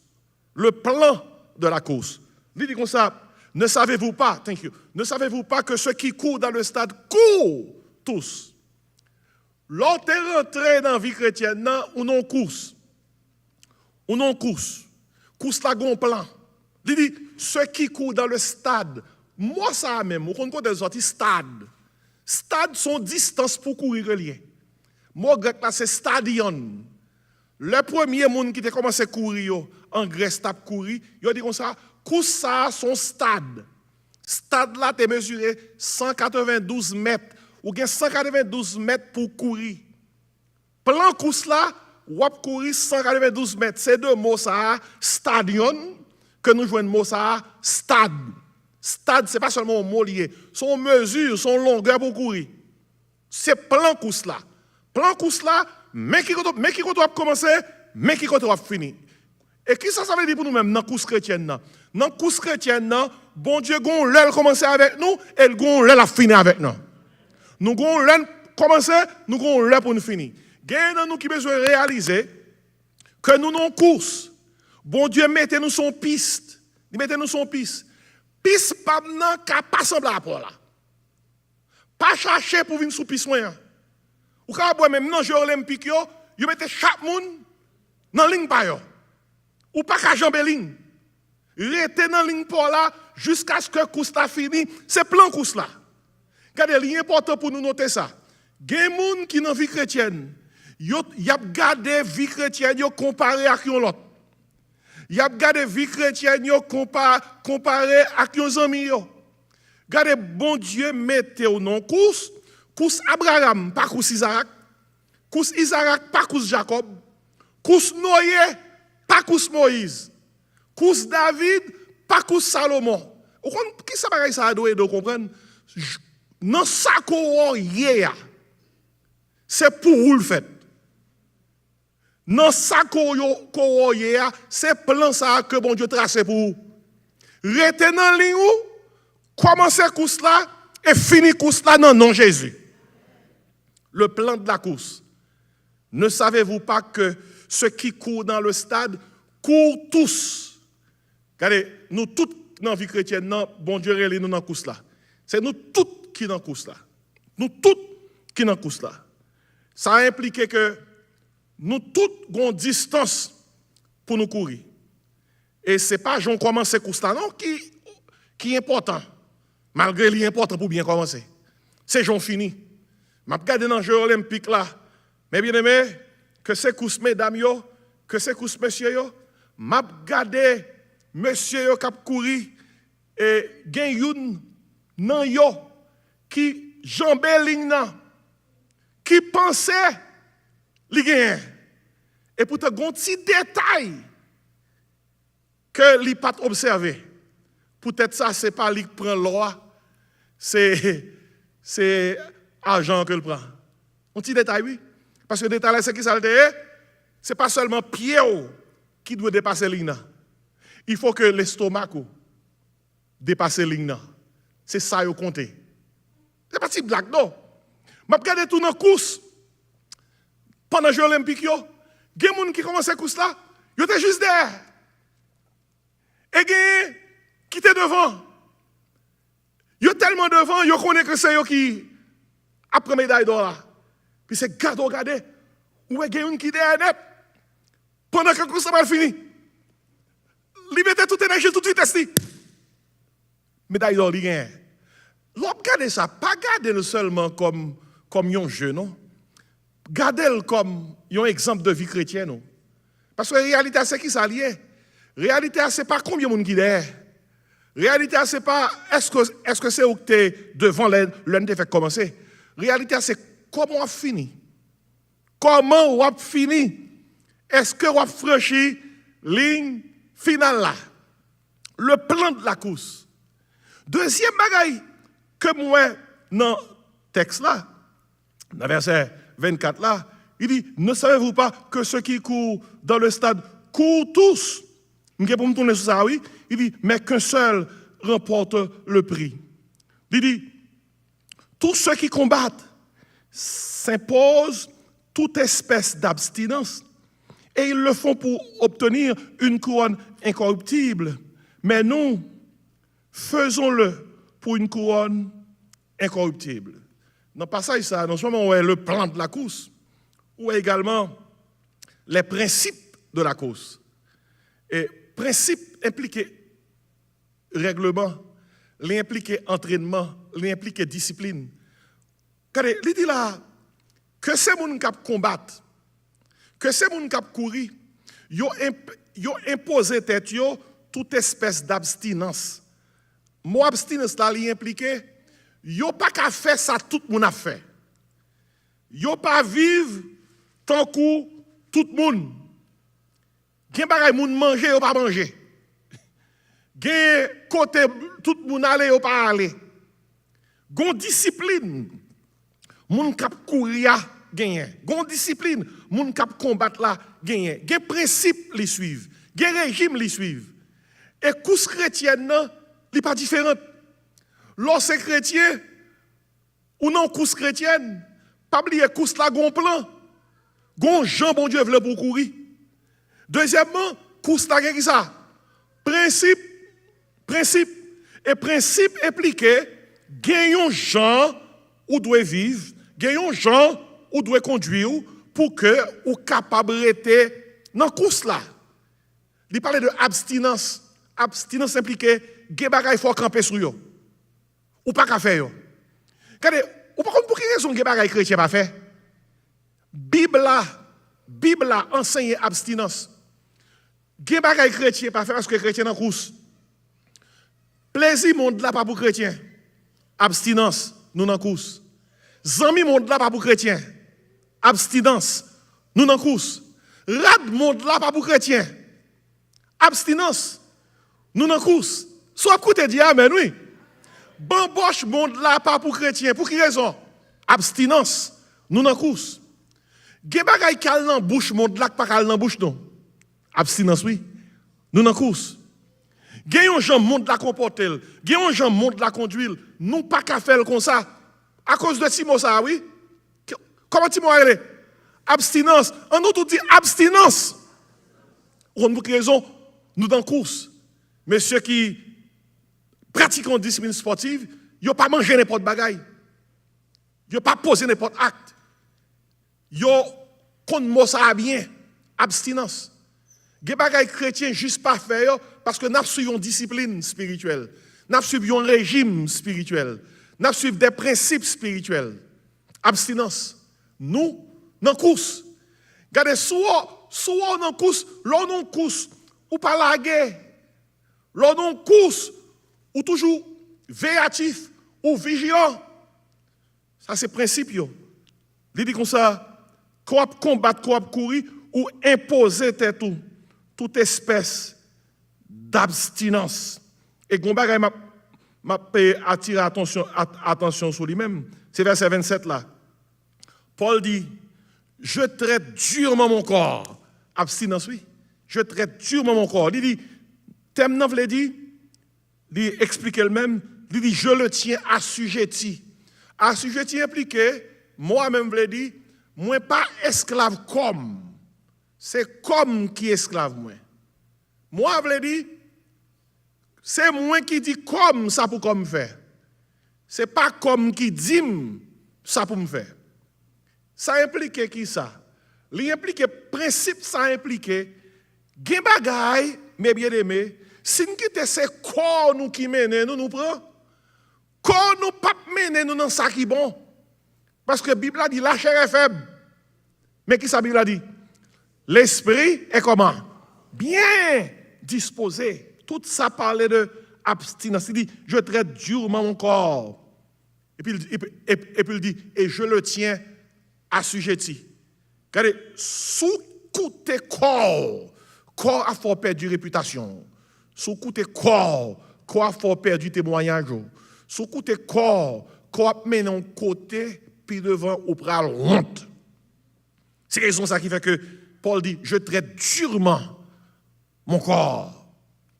Le plan de la course. Il dit comme ça, ne savez-vous pas, thank you, ne savez-vous pas que ceux qui courent dans le stade courent tous? L'autre est rentré dans la vie chrétienne, ou non course. Ou non course. Course là, gon plan. Il dit, ceux qui courent dans le stade, moi ça même, vous comprenez des autres stade. Stade sont distance pour courir relié. Moi, grec là, c'est stadion. Le premier monde qui a commencé à courir en Grèce, tape courir, il a dit comme ça, course ça, son stade. Stade là, tu es mesuré 192 mètres. Ou bien 192 mètres pour courir. Plan course là, ou ap courir 192 mètres. C'est deux mots ça, stadion, que nous jouons mot ça, stade. Stade, ce n'est pas seulement un mot lié. Son mesure, son longueur pour courir. C'est plan course là. Plan course là, mais qui doit commencer, mais qui doit finir. Et qui ça veut dire pour nous-mêmes dans la course chrétienne? Dans la course chrétienne, bon Dieu, l'elle commence avec nous, et l'elle a fini avec nous. Nous avons l'un commencé, nous avons l'un pour nous finir. Il y a nous qui besoin de réaliser que nous avons course. Bon Dieu, mettez-nous son piste. Mettez-nous son piste. Piste pas nan ka pas semble à là. Pas chercher pour venir sous piste moyen. Ou ka boire même dans jeu olympique yo mettez chaque monde dans ligne pa yo. Ou pas ka jambe ligne. Restez dans ligne pour là jusqu'à ce que course la fini, c'est plan course là. Regardez, il est important pour nous noter ça. Il y a des gens qui dans la vie chrétienne, ils ont gardé la vie chrétienne comparé à qui l'autre. Ils ont gardé la vie chrétienne comparé à qui les amis. Regardez, bon Dieu, mettez au nom course Abraham, pas course Isaac, course Isaac, pas course Jacob, course Noé, pas course Moïse, course David, pas course Salomon. Qui ça doit comprendre? Non, ça qu'on y c'est pour vous le fait. Non, ça qu'on y c'est plan ça que bon Dieu trace pour vous. Restez dans ligne où, commencez course là et finissez course là dans non Jésus. Le plan de la course. Ne savez-vous pas que ceux qui courent dans le stade courent tous? Regardez, nous tous dans la vie chrétienne, bon Dieu relève nous dans la course là. C'est nous tous qui dans la course là. Nous tous qui dans la course là. Ça a impliqué que nous tous avons une distance pour nous courir. Et ce n'est pas Jean commencer course là non qui est important. Malgré qu'il est important pour bien commencer. C'est Jean fini. Je regarde dans le jeu olympique là. Mais bien aimé, que c'est course mesdames yo, que c'est course monsieur yo, je regarde monsieur yo qui a couru et gen youn nan yo qui jambé ligne nan qui pensait li gen et pourtant gon petit détail que li pas observé peut-être ça c'est pas li prend l'or c'est argent que le prend un petit détail oui parce que le détail c'est qui ça c'est pas seulement pied qui doit dépasser ligne nan. Il faut que l'estomac dépasser ligne. C'est ça yo compté. C'est pas si blague non. M'a regardé tout dans course. Pendant les Jeux olympiques yo, gen moun qui commence course là, yo était juste derrière. Et gen qui était devant. Yo tellement devant, yo connaît que c'est yo qui après médaille d'or là. Puis c'est regardez, où est gen qui derrière net. Pendant que course va fini. Li mette toute énergie toute vitesse li. Médaille d'or li gen. L'op gade ça, pas garder seulement comme un jeu non. Gardez-le comme un exemple de vie chrétienne. Non? Parce que la réalité, c'est qui ça lié? La réalité, c'est pas combien de monde qui est derrière. La réalité, c'est pas est-ce que c'est où tu es devant l'un des fait commencer. La réalité, c'est comment on a fini. Comment on a fini? Est-ce que on a franchi ligne finale là? Le plan de la course. Deuxième bagaille que moi, dans le texte là, dans le verset 24 là, il dit, ne savez-vous pas que ceux qui courent dans le stade courent tous? Pour me tourner sur ça, oui. Il dit, mais qu'un seul remporte le prix. Il dit, tous ceux qui combattent s'imposent toute espèce d'abstinence et ils le font pour obtenir une couronne incorruptible. Mais nous, faisons-le pour une couronne incorruptible. Dans le passage, ça, non seulement on est le plan de la course, ou également les principes de la course. Et principes impliquent règlement, l'impliquent entraînement, l'impliquent discipline. Regardez, il dit là que ces gens qui combattent, que ces gens qui courir, ils ont imposé tête toute espèce d'abstinence. Mon abstinence là, il implique yo pas qu'à faire ça tout le monde a fait. Yo pas vivre tant que tout le monde. Gen bagay moun manger yo pas manger. Gen côté tout le monde aller yo pas aller. Gon discipline. Moun k'ap courir gagner. Gon discipline, moun k'ap combattre là gagner. Gen principe li suivre. Gen régime li suivre. Et course chrétienne nan, li pas différente. Lorsque chrétien ou non course chrétienne, pas oublier course là gon plan. Gon Jean bon Dieu veut pour courir. Deuxièmement, course là qui ça? Principe et principe impliqué gagnons Jean ou doit vivre, gagnons Jean ou doit conduire pour que ou capable rester dans course là. Il parlait de abstinence. Abstinence impliqué gen bagay faut camper sur yo. Ou pas qu'à faire yo. Regardez, ou pas pour quelle raison gen bagay chrétien pas faire? Bible là enseigne abstinence. Gen bagay chrétien pas faire parce que chrétien dans course. Plaisir monde là pas pour chrétien. Abstinence nous dans course. Zami monde là pas pour chrétien. Abstinence nous dans course. Rad monde là pas pour chrétien. Abstinence nous dans course. Soit écoutez dire amen oui. Bamboche monde là pas pour chrétien. Pour quelle raison? Abstinence nous dans course. Gen bagay kal nan bouche monde là pas kal nan bouche non. Abstinence oui. Nous dans course. Gen yon gens monde là comporter, gen yon gens monde là conduire, nous pas qu'à faire comme ça. À cause de Timo ça oui. Comment Timo a relé? Abstinence. On nous tout dit abstinence. Pour quelle raison? Nous dans course. Mais ceux qui pratiquent une discipline sportive, ils n'ont pas mangé n'importe bagaille. Ils n'ont pas posé n'importe acte. Ils ont ça bien. Abstinence. Des bagailles chrétiens juste pas faire parce que nous suivons une discipline spirituelle. Nous suivons un régime spirituel. Nous suivons des principes spirituels. Abstinence. Nous, dans la course. Regardez, soit dans la course, l'on dans course, ou pas la guerre. L'on dans course, ou toujours véatif, ou vigilant. Ça, c'est le principe. Il dit comme ça, qu'on combattre, qu'on courir, ou imposer toute espèce d'abstinence. Et Gomba m'a attiré attention sur lui-même. C'est verset 27 là. Paul dit, je traite durement mon corps. Abstinence, oui. Je traite durement mon corps. Il dit, thème non veut dire, il explique elle-même, il dit je le tiens assujetti. Assujetti impliqué, moi-même je dire, moi pas esclave comme. C'est comme qui esclave moi. Moi je dire, c'est moi qui dis comme ça pour comme faire. C'est pas comme qui dit ça pour me faire. Ça implique qui ça? Il implique principe ça implique gen bagay mais bien aimé, si nous quittons ces corps nous qui mènent nous prend corps nous pas mener nous dans ça qui bon. Parce que la Bible a dit la chair est faible. Mais qui ça Bible a dit? L'esprit est comment? Bien disposé. Tout ça parlait de abstinence. Il dit, je traite durement mon corps. Et puis il dit, et je le tiens assujetti. Regardez, sous côté corps a fort perdu réputation. Sous côté corps a fort perdu témoignage. Sous côté corps a mené un côté, puis devant ou pral honte. C'est raison ça qui fait que Paul dit, je traite durement mon corps.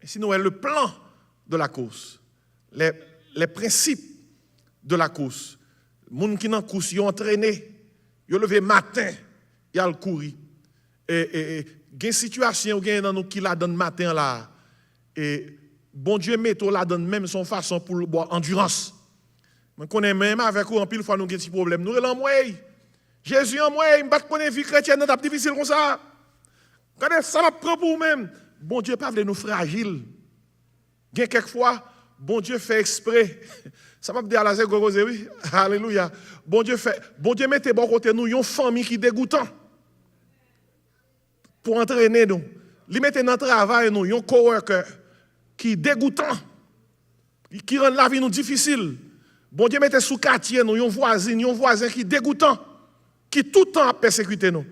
Et sinon, le plan de la course, les principes de la course, les gens qui dans la course, ils ont entraîné, ils ont levé matin, ils ont couru. Et il y a une situation qui la donne matin là, et bon Dieu met la donne même son façon pour boire endurance. Je connais même avec vous, en pile fois nous avons des problèmes. Nous sommes en moi. Jésus en moi, je ne sais pas si vie chrétienne est difficile comme ça. Quand ça m'a prend pour vous-même. Bon Dieu pas nous fragiles. Quelquefois, bon Dieu fait exprès. Ça m'a dit à la zégoze, oui. Alléluia. Bon Dieu mette bon côté nous, une famille qui est dégoûtant. Pour entraîner nous. Il mette dans le travail nous, un coworker qui est dégoûtant. Qui rend la vie nous difficile. Bon Dieu mette sous quartier nous, un voisin qui est dégoûtant. Qui tout le temps a persécuté nous.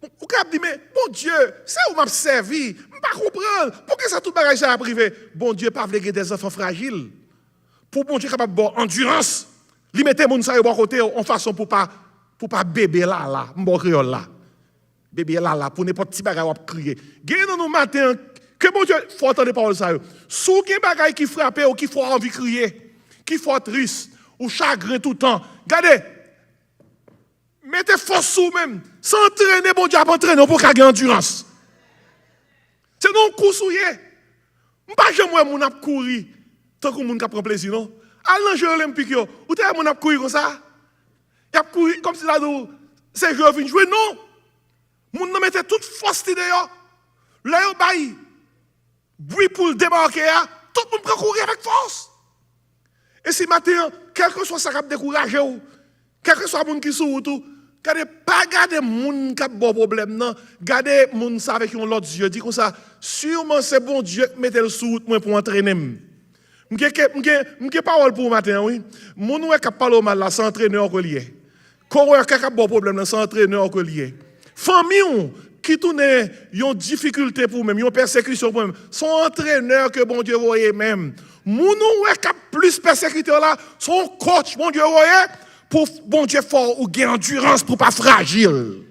Vous avez dit, mais bon Dieu, c'est où m'a servi, je ne pas comprendre. Pourquoi ça tout bagage à privé? Bon Dieu, pas vouloir des enfants fragiles. Pour bon Dieu capable de endurance. Li mette moun sa yo bon côté en façon pour pas bébé là, m'bon créole là. Bébé là pour n'importe petit bagage ou crier. Gagne nous matin que bon Dieu faut entendre parole ça yo. Sou gen bagage qui frappe ou qui faut envie crier, qui faut triste ou chagrin tout le temps. Regardez. Mettez force sous même. S'entraîner, bon Dieu, à entraîner pour qu'il y ait endurance. C'est non coursouillé. Je ne sais pas si je vais courir tant que je vais prendre plaisir. Non? À l'enjeu olympique, vous avez mon courir comme ça. Il a couru comme si c'est jeu vient jouer. Non. Mon n'a mettait toute force dedans. Là, il baille. Bruit pour le débarquer, tout le monde prend courir avec force. Et si matin, quel que soit ça qui a découragé, quel que soit le monde qui sourit tout, gardez pas garder moun qui a bon problème non, gardez moun ça avec un autre Dieu dit comme ça, sûrement c'est bon Dieu qui mette le sous moi pour entraîner. M'gè parole pour matin oui. Moun ouais qui parle mal là sans entraîneur que lié. Coureur qui a bon problème sans entraîneur que lié. Famille qui tourne yon difficulté pour même, yon persécution pour même, son entraîneur que bon Dieu voyait même. Moun ouais qui a plus persécuteur là, son coach bon Dieu voyait pour bon Dieu fort ou gain endurance pour pas fragile.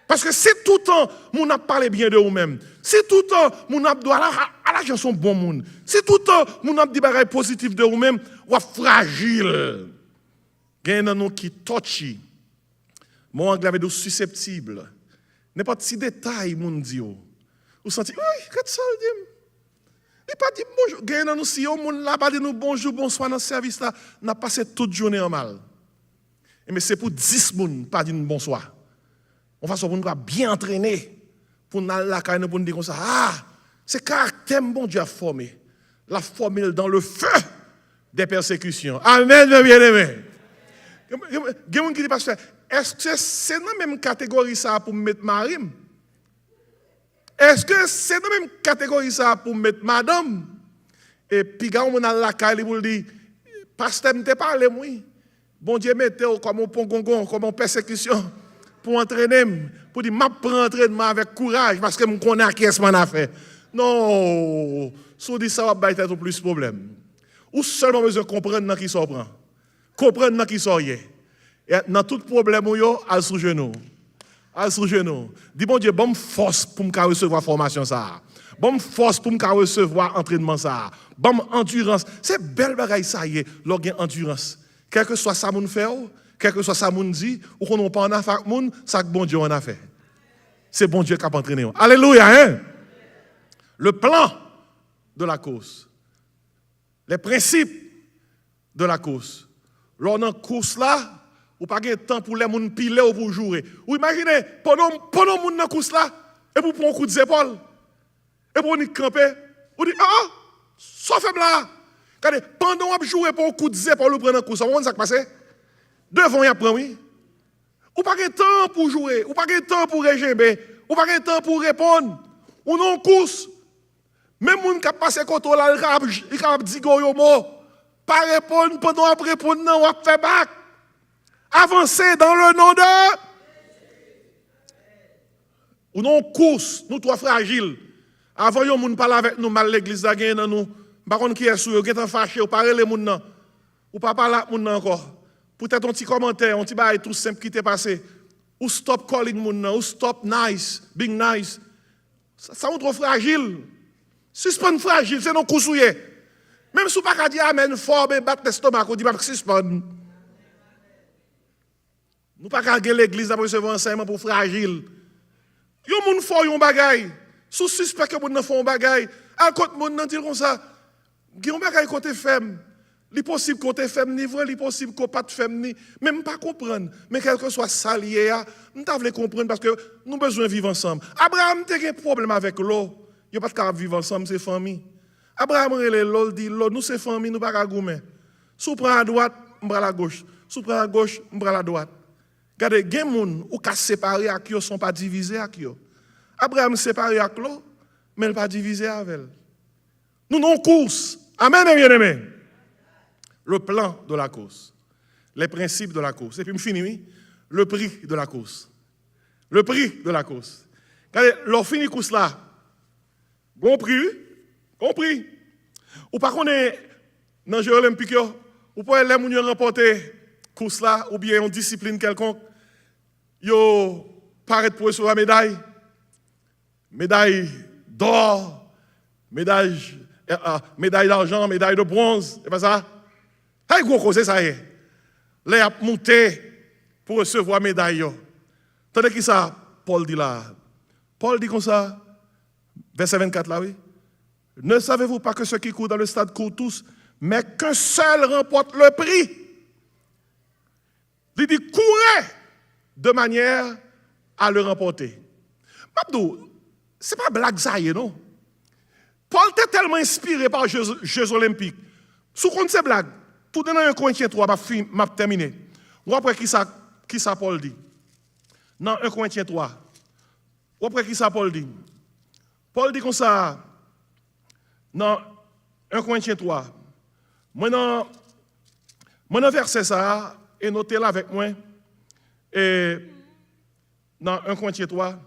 Parce que si tout le temps moun a parlé bien de vous-même, si tout le temps moun a doit à la gens sont bon moun, si tout le temps moun a dit bagaille positif de vous-même, ou fragile. Gain dans nous qui touchy. Mon anglais veut dire susceptible. N'importe si détail moun dit ou senti oui, qu'est-ce ça dit? Il pas dit bonjour, gain dans nous si on moun là pas dit nous bonjour, bonsoir dans service là, n'a passé toute journée en mal. Mais c'est pour 10 moun pas dire bonsoir. On va pour nous bien entraîner pour nous la caille pour nous dire comme ça c'est caractère bon Dieu a formé. La formule dans le feu des persécutions. Amen, mes bien-aimés. Quelqu'un qui dit pasteur, est-ce que c'est dans la même catégorie ça pour mettre Marim? Est-ce que c'est dans la même catégorie ça pour mettre madame? Et puis quand on a la caille pour dire pasteur me parlé moi. Bon Dieu mettez comme un pongongon, comme une persécution pour entraîner, pour dire m'a prend entraînement avec courage parce que me connais à qui est-ce qu'on a fait. Non, si on dit ça va être plus problème. Ou seulement besoin de comprendre dans qui s'en prend. Comprendre dans qui s'en y est. Et dans tout problème yo à sous genou. À sous genou. Dis bon Dieu bonne force pour me recevoir formation ça. Bonne force pour me recevoir entraînement ça. Bonne endurance. C'est belle bagaille ça y est, l'organe endurance. Quel que soit ça moun fait, quel que soit ça moun dit, ou qu'on n'a pas en affaire moun, ça que bon Dieu en a fait. C'est bon Dieu qui a entraîné. Alléluia, hein? Le plan de la cause. Les principes de la cause. Lors dans course là, ou pas de temps pour les moun piler ou pour jouer. Ou imaginez pendant moun dans course là et pour prendre un coup de épaule. Et pour nous camper, on dit ah, ça fait là. Regardez, pendant on jouer pour un coup de épaule ou prendre un coup, ça va ça passer. Devant y a prend oui. Ou pas de temps pour jouer, ou pas de temps pour régimer, ou pas de temps pour répondre. Ou non course. Même moun qui a passé côté là, il a dit go mot. Pas répondre pendant après répondre non, on fait back. Avancer dans le nom de ou non course, nous trois fragiles. Avant yon moun parle avec nous mal l'église là gagne dans nous. Par contre qui est sous yo, qui est fâché ou parler les moun nan. Ou pas parler moun nan encore. Peut-être un petit commentaire, un petit bail tout simple qui t'est passé. Ou stop calling moun nan, ou stop nice, being nice. Ça ou trop fragile. Suspend fragile, c'est non kousouye. Même si vous pas dire amen fort mais battre l'estomac, on dit pas suspend. Nous pas gagner l'église après recevoir enseignement pour fragile. Yon moun fort yon bagay. Sous suspect que moun nan font bagay. À côté moun nan dit comme ça. Yon bagay côté femme. Li possible côté femme niveau, li possible ko pas de femme ni, même pas comprendre. Mais quel que soit ça lié a, nous ta vle comprendre parce que nous besoin vivre ensemble. Abraham te gen problème avec l'eau. Yo pas capable vivre ensemble, c'est famille. Abraham relè l'eau dit l'eau nous c'est famille, nous pas ka goumen. Sou prend à droite, m'bra la gauche. Sou prend à gauche, m'bra la droite. Regardez, gen moun ou ka séparé ak yo sont pas divisés ak yo. Abraham séparé ak l'eau, mais il pas divisé avec elle. Nous non course. Amen bien-aimé. Le plan de la course, les principes de la course. Et puis, je finis, oui, le prix de la course. Le prix de la course. Regardez, leur fini course là, bon prix, compris. Ou par contre, dans les Jeux olympiques, ou pour les gens remporter course là, ou bien une discipline quelconque, ils paraissent pour recevoir la médaille. Médaille d'or, médaille d'argent, médaille de bronze, c'est pas ça? Hey, gros cause ça y est. Les a monté pour recevoir médaille. Tandis que ça, Paul dit là. Paul dit comme ça, verset 24 là, oui. Ne savez-vous pas que ceux qui courent dans le stade courent tous, mais qu'un seul remporte le prix? Il dit courez de manière à le remporter. Mabdou, c'est pas blague ça y est, non? Paul était tellement inspiré par les Jeux olympiques. Sous compte ces blagues. Tout dans 1 Corinthiens 3, m'a terminé. Ou après qui ça Paul dit? Dans 1 Corinthiens 3. Ou après qui ça Paul dit? Paul dit comme ça. Dans 1 Corinthiens 3. Moi dans verset ça, et notez là avec moi. Et dans 1 Corinthiens 3,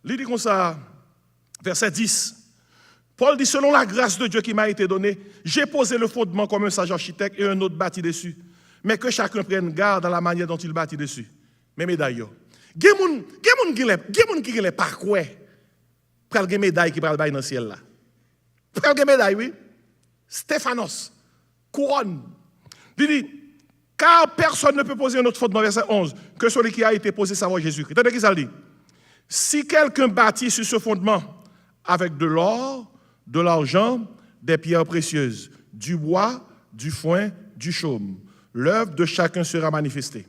il dit comme ça, verset 10. Paul dit, selon la grâce de Dieu qui m'a été donnée, j'ai posé le fondement comme un sage architecte et un autre bâti dessus. Mais que chacun prenne garde à la manière dont il bâtit dessus. Mes médailles. Il y a des gens qui ne pas quoi. Pral des médailles qui pral dans le ciel là. Pral des médailles, oui. Stéphanos, couronne. Il dit, car personne ne peut poser un autre fondement, verset 11, que celui qui a été posé, savoir Jésus-Christ. Attendez qui ça dit? Si quelqu'un bâtit sur ce fondement avec de l'or, de l'argent, des pierres précieuses, du bois, du foin, du chaume. L'œuvre de chacun sera manifestée.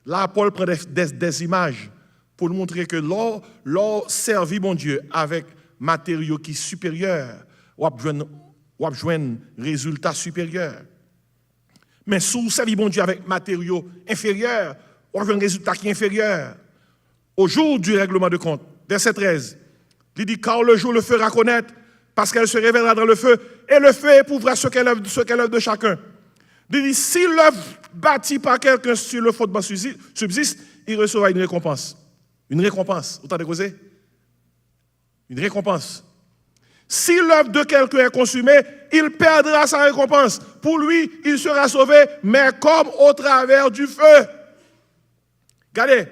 Là, Paul prend des images pour nous montrer que l'or servit mon Dieu avec matériaux qui sont supérieurs, ou joindre résultat supérieur. Mais si vous servez mon Dieu avec matériaux inférieurs, ou joindre un résultat qui est inférieur. Au jour du règlement de compte, verset 13, il dit, car le jour le fera connaître, parce qu'elle se révélera dans le feu, et le feu éprouvera ce qu'elle œuvre de chacun. Il dit, si l'œuvre bâtie par quelqu'un sur le fondement subsiste, il recevra une récompense. Une récompense. Vous entendez causer? Une récompense. Si l'œuvre de quelqu'un est consumée, il perdra sa récompense. Pour lui, il sera sauvé, mais comme au travers du feu. Regardez,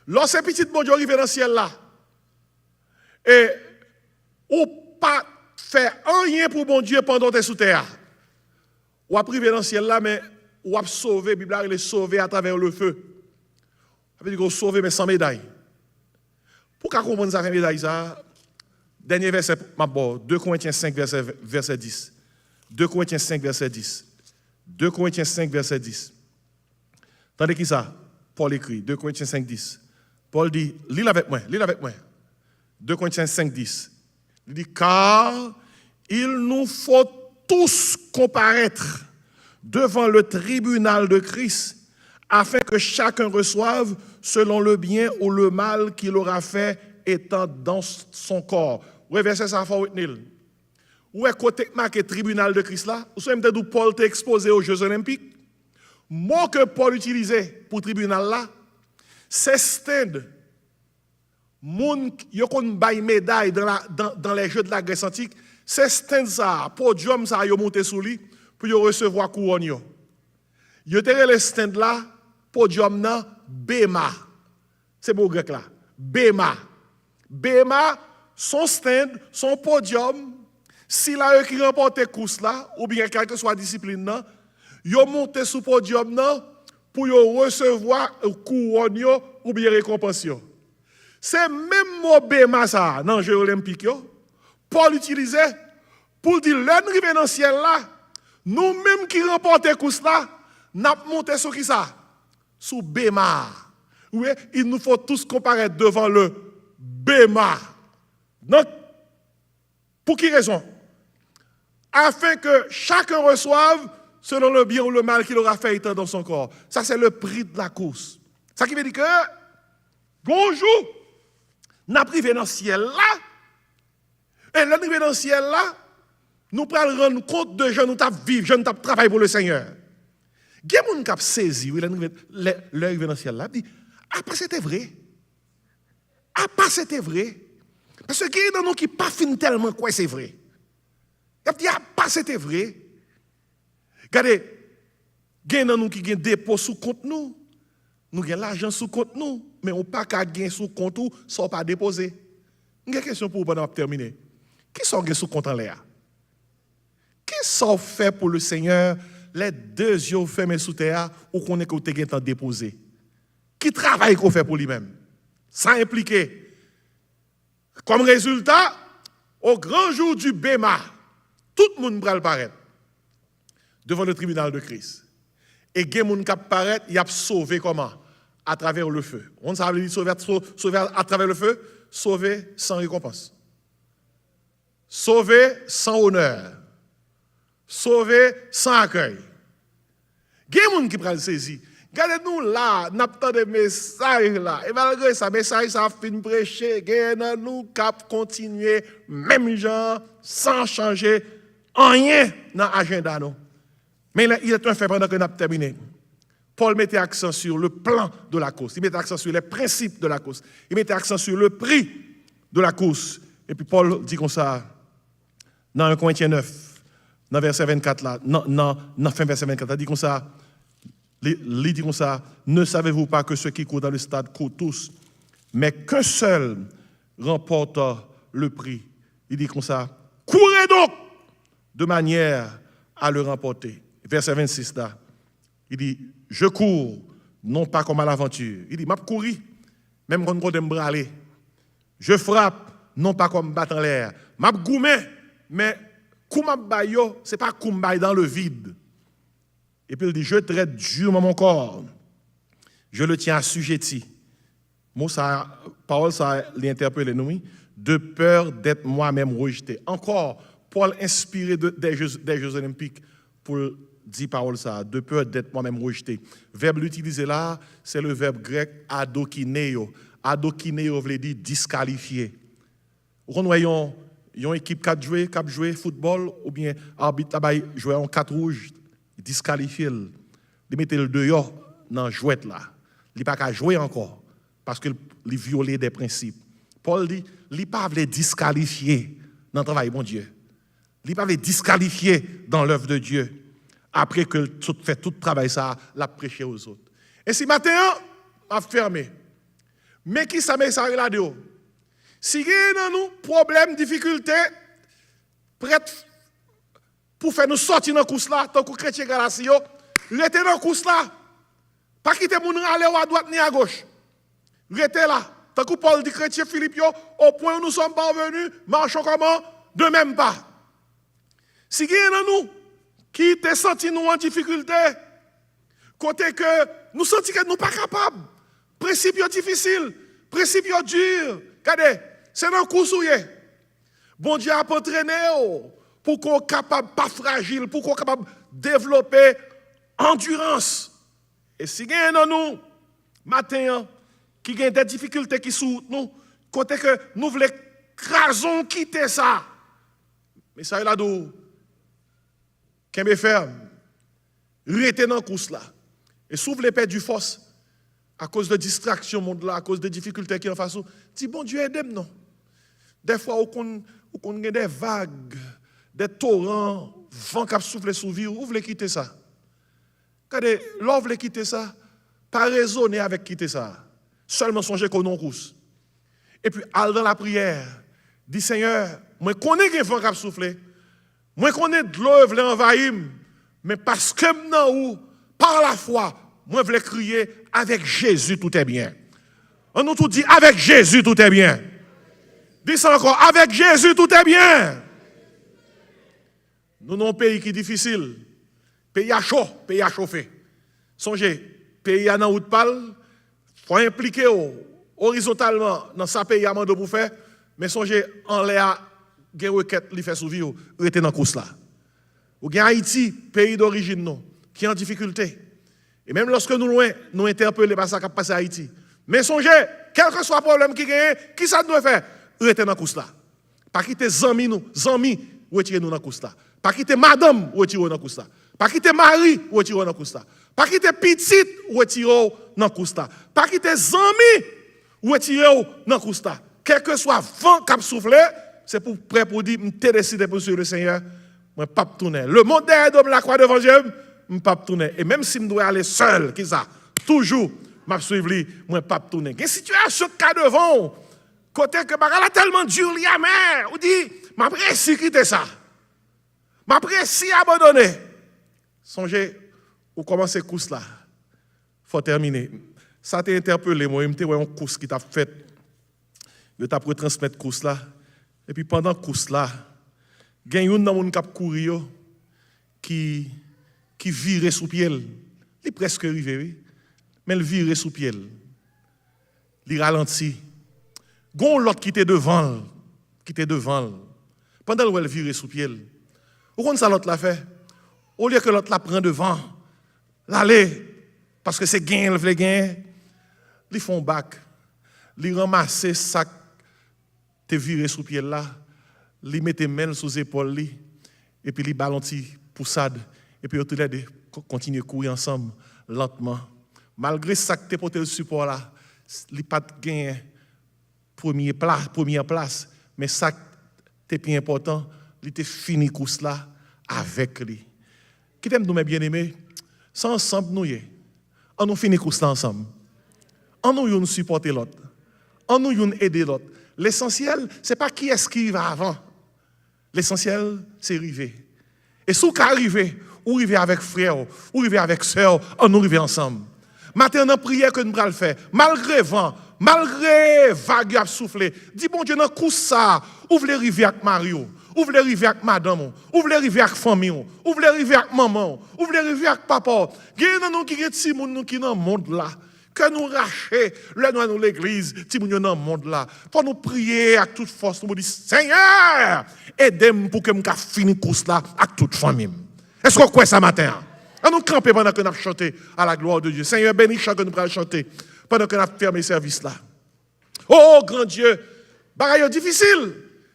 lorsque petit bon Dieu arrive dans le ciel là, et ou pas rien pour bon Dieu pendant que tu es sous terre. Ou à priver dans le ciel là, mais ou à sauver, la Bible il est sauvé à travers le feu. Ça veut dire qu'on sauve mais sans médaille. Pour qu'on comprenne ça, médaille, ça, dernier verset, 2 Corinthiens 5, verset 10. 2 Corinthiens 5, verset 10. 2 Corinthiens 5, verset 10. Tendez qui ça? Paul écrit, 2 Corinthiens 5, 10. Paul dit, lis avec moi. 2 Corinthiens 5, 10. Il dit, car il nous faut tous comparaître devant le tribunal de Christ, afin que chacun reçoive selon le bien ou le mal qu'il aura fait étant dans son corps. Oui, verset ça, faut retenir. Où est côté marqué tribunal de Christ là? Vous savez d'où Paul t'est exposé aux Jeux Olympiques? Mot que Paul utilisait pour tribunal là, c'est stand. Moun yo kon bay médaille dans les Jeux de la Grèce antique, c'est stand ça, podium ça yo monté sous lui pour yo recevoir couronne yo. Yo te le stand là, podium nan Bema. C'est beau grec là. Bema. Bema, son stand, son podium, si la qui remporte course là, ou bien quelle que soit discipline là, yo monte sous podium là pour yo recevoir couronne yo ou bien récompense yo. C'est même mot Bema ça dans les Jeux olympiques yo. Paul utilisait pour dire l'enrivé dans le ciel là, nous même qui remporte course là, n'a monté sur qui ça? Sous Bema. Oui, il nous faut tous comparaître devant le Bema. Donc, pour qui raison? Afin que chacun reçoive selon le bien ou le mal qu'il aura fait étant dans son corps. Ça, c'est le prix de la course. Ça qui veut dire que, bonjour, nous privé dans le ciel là, et l'arrivée dans le ciel là, nous prenons rendre compte de gens nous vivre, gens nous travailler pour le Seigneur. Il y a des gens qui ont saisi l'arrivée dans le ciel là, dit, ah, pas c'était vrai. Ah, pas c'était vrai. Parce que il y a des gens qui ne pas fin tellement quoi c'est vrai. Il dit, ah, pas c'était vrai. Regardez, il y a des gens qui ont des dépôts sous compte nous. Nous avons l'argent sous compte nous, mais on n'a pas qu'à gagner sous compte nous sans pas déposer. J'ai une question pour vous pendant terminer. Qui sont sous compte en l'air? Qui sont fait pour le Seigneur les deux yeux fermés sous terre ou qu'on est côté temps déposé? Qui travaille qu'on fait pour lui-même? Ça implique. Comme résultat, au grand jour du Bema, tout le monde va paraître devant le tribunal de Christ. Et il y a des gens qui apparaissent, il y a sauvé comment? À travers le feu. On savait dire sauver à travers le feu, sauver sans récompense. Sauver sans honneur. Sauver sans accueil. Il y a des gens qui prennent saisi. Regardez-nous là, nous avons des messages là. Et malgré ça, message ça fin prêcher. Regardez nous cap continuer même genre sans changer rien dans l'agenda. Mais il est un fait pendant que nous avons terminé. Paul mettait accent sur le plan de la course. Il mettait accent sur les principes de la course. Il mettait accent sur le prix de la course. Et puis Paul dit comme ça, dans 1 Corinthiens 9, dans verset 24 là, dans fin verset 24, il dit comme ça, il dit comme ça, ne savez-vous pas que ceux qui courent dans le stade courent tous, mais qu'un seul remporte le prix. Il dit comme ça, courez donc de manière à le remporter. Verset 26 là, il dit, je cours, non pas comme à l'aventure. Il dit, m'a couru, même quand on me braler. Je frappe, non pas comme battre en l'air. M'a goumé, mais comme bayo, c'est pas comme bail dans le vide. Et puis il dit, je traite durement mon corps. Je le tiens assujetti. Moi, ça, parole, ça l'interpelle nous, de peur d'être moi-même rejeté. Encore, Paul inspiré des Jeux olympiques pour dit parole ça, de peur d'être moi-même rejeté. Verbe utilisé là, c'est le verbe grec adokineo. Adokineo veut dire disqualifié. On voit une équipe qui a joué football ou bien arbitre a joué en 4 rouges, disqualifié. Il mettait le dehors dans la jouette là. Il n'a pas qu'à jouer encore parce qu'il violait des principes. Paul dit, il n'a pas voulu disqualifier dans le travail de mon Dieu. Il n'a pas voulu disqualifier dans l'œuvre de Dieu. Après que fait tout travail ça, l'a prêché aux autres. Et si matin, a fermé. Mais qui ça met ça là-dedans? Si il y a nous problème, difficulté, prête pour faire nous sortir dans la course là, tant que chrétien Galatie, restez dans la course là. Pas quitter moun aller à droite ni à gauche. Restez là. Tant que Paul dit chrétien Philippe, au point où nous sommes parvenus, marchons comment? De même pas. Si il y a nous qui te senti nous en difficulté, côté que nous sentons que nous ne sommes pas capables, principe difficile, principe dur, regardez, c'est dans le cours souillé. Bon Dieu a entraîné pour qu'on soit capable, pas fragile, pour qu'on soit capable de développer endurance. Et si il y a nous, matin, qui a des difficultés qui sont nous, côté que nous voulons crason quitter ça. Mais ça est là d'où? Qu'est-ce que faire? Restez dans la course là. Et si vous voulez perdre du force, à cause de distraction, monde là, à cause de difficultés qui en face, dis bon Dieu aide-moi non. Des fois, on a des vagues, des torrents, vent qui souffle sous vie, vous voulez quitter ça. Regardez, l'on veut quitter ça, pas raisonner avec quitter ça. Seulement songer qu'on en course. Et puis, aller dans la prière, dit Seigneur, moi connais que vent qui souffle, moi connais de l'eau veut envahir, mais parce que maintenant par la foi, moi je veux crier avec Jésus tout est bien. On nous tout dit avec Jésus tout est bien. Dis ça encore, avec Jésus tout est bien. Nous avons un pays qui est difficile. Pays à chaud, pays à chauffer. Songez, pays à nan pal, faut impliquer horizontalement dans sa pays à mando pour faire, mais songez en l'air gen requête li fait souvi ou rete dans course là. Ou gen Haïti, pays d'origine non, qui est en difficulté. Et même lorsque nous loin, nous interpellons par ça qui passe à Haïti. Mais songez, quel que soit le problème qui gagne, qui ça doit faire? Rete dans course là. Pas quitter zami nous, zami retirer nous dans course là. Pas quitter madame retirer dans course là. Pas quitter mari retirer dans course là. Pas quitter petite retirer dans course là. Pas quitter zami retirer dans course là. Quel que soit vent qui souffle, c'est pour prêt pour dire m'te décidé pour suivre le Seigneur, moi pas tourner. Le monde derrière la croix devant Dieu, je pas tourner. Et même si je dois aller seul, qui ça? Toujours, je suivre lui, moi pas tourner. Une situation qui est devant, côté que bagala tellement dur, li amer, ou dit, m'apprécie quitter ça. M'apprécie abandonner. Songez, ou commencer course là. Faut terminer. Ça t'a interpellé, moi, il une course qui t'a fait. Je t'a retransmettre course là. Et puis pendant course là, il y a un monde qui a couru qui vire sous pied. Il est presque arrivé, oui. Mais il vire sous pied. Il ralentit. Il y a l'autre qui était devant. Pendant qu'il vire sous pied. Vous comprenez ça l'autre l'a fait? Au lieu que l'autre la prend devant, l'aller, parce que c'est gain, il veut gain, ils font bac. Ils ramassent ça te viré sous pied là, ils mettent main sous épaule et puis ils balancent poussade et puis ils les continuent à courir ensemble lentement. Malgré ça que tu porté le support là, ils pas gagné première place, mais ça qui plus important, ils te fini course là avec lui. Qui t'aime nous mes bien-aimés, c'est ensemble nous on nous finit course là ensemble. On nous supporter l'autre. On nous aider l'autre. L'essentiel, ce n'est pas qui est-ce qui va avant. L'essentiel, c'est arriver. Et si vous arrivez, ou arrivez avec frère, ou arrivez avec soeur, on nous arrive ensemble. Maintenant, dans la prière que nous allons faire, malgré vent, malgré vague à souffler, dis bon Dieu, dans coup ça, ou voulez arriver avec Mario, ou voulez arriver avec madame, ou voulez arriver avec famille, ou voulez arriver avec maman, ou voulez arriver avec papa. Il y a des gens qui sont dans le monde là. Que nous racher, là nous dans l'église, si nous sommes dans le monde là, pour nous prier avec toute force, nous dire Seigneur, aidez-moi pour que nous finisse la course là avec toute famille. Est-ce qu'on croit ça matin? On nous camper pendant que nous chantons à la gloire de Dieu. Seigneur, bénis chant que nous allons chanter pendant que nous fermons le service là. Oh grand Dieu, bagaille difficile,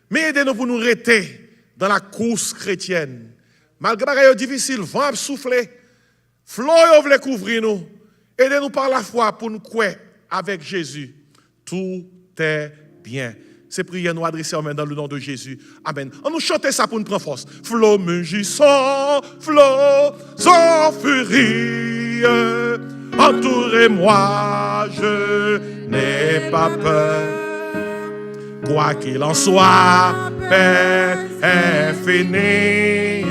mais aidez-nous pour nous rester dans la course chrétienne. Malgré bagaille difficile, vent souffler, flot veut couvrir nous. Aidez-nous par la foi pour nous croire avec Jésus. Tout est bien. Ces prières nous adressées dans le nom de Jésus. Amen. On nous chante ça pour nous prendre force. Flot mugissant, flot en furie. Entourez-moi, je n'ai pas peur. Quoi qu'il en soit, paix est finie.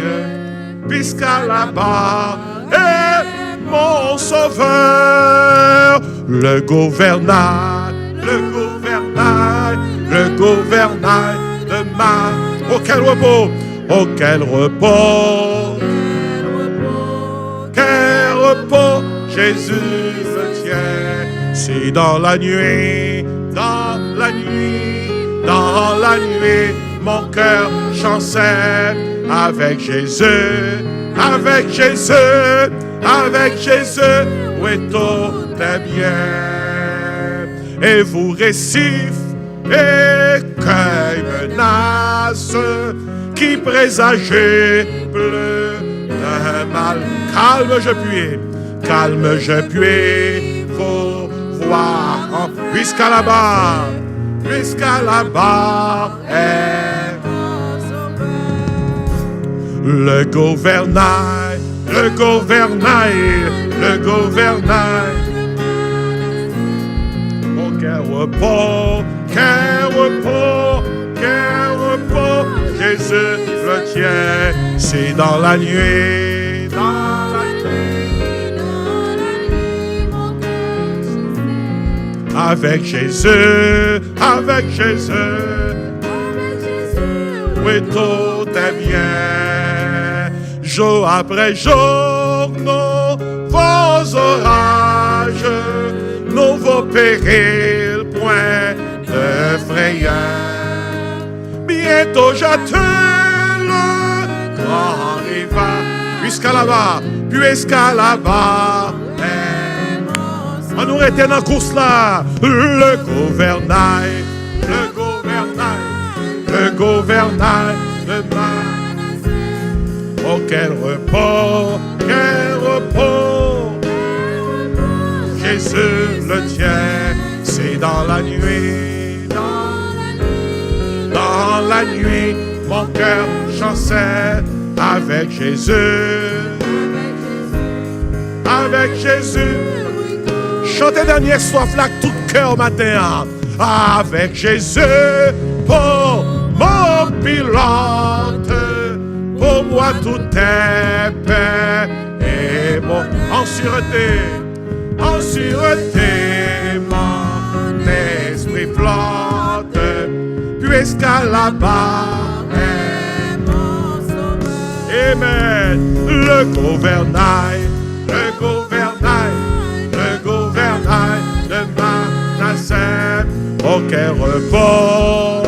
jusqu'à là-bas est mon sauveur. Le gouvernail, le gouvernail, le gouvernail de ma... Oh quel repos, oh quel repos, quel repos, Jésus me tient. Si dans la nuit, mon cœur chancelle avec Jésus, avec Jésus, avec Jésus, où est tout est bien. Et vous récifs et cueil menace qui présageait bleu d'un mal. Calme je puis vous voir jusqu'à là-bas est le gouvernail, le gouvernail, le gouvernail. Oh quel repos, quel repos, quel repos, Jésus le tient. C'est dans la nuit, avec Jésus, avec Jésus, oui tout est bien. Jour après jour, nouveaux orages, nouveaux périls, point de frayeur. Bientôt j'attends le grand rivage, jusqu'à là-bas, puisqu'à là-bas. On nous était dans la course là. Le gouvernail, le gouvernail, le gouvernail de ma. Oh quel repos, quel repos. Jésus le tient. C'est dans la nuit, dans la nuit, mon cœur chancelle avec Jésus, avec Jésus. Chantez dernière soif là, tout cœur matin. Avec Jésus, pour mon pilote, pour moi tout est paix et bon. En sûreté, mon esprit flotte, puisqu'à là-bas est mon sauveur. Amen. Le gouvernail, le gouvernail, le gouvernail de Manasseh. Oh quel repos,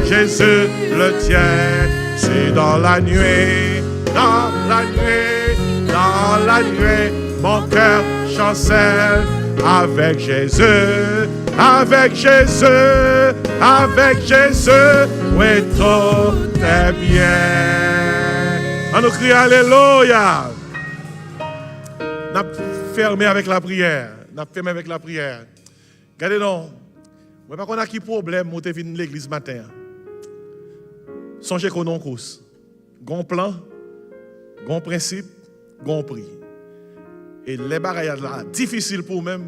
Jésus le tient. C'est dans la nuit, dans la nuit, dans la nuit, mon cœur chancelle avec Jésus, avec Jésus, avec Jésus. Oui, tout est bien. On nous crie Alléluia. N'a fermé avec la prière. N'a fermé avec la prière. Regardez donc. Je ne sais pas qu'on a qui problème pour venir à l'église matin. Songez qu'on a un course. Gon plan, gon principe, gon prix. Et les bagages là, difficile pour même,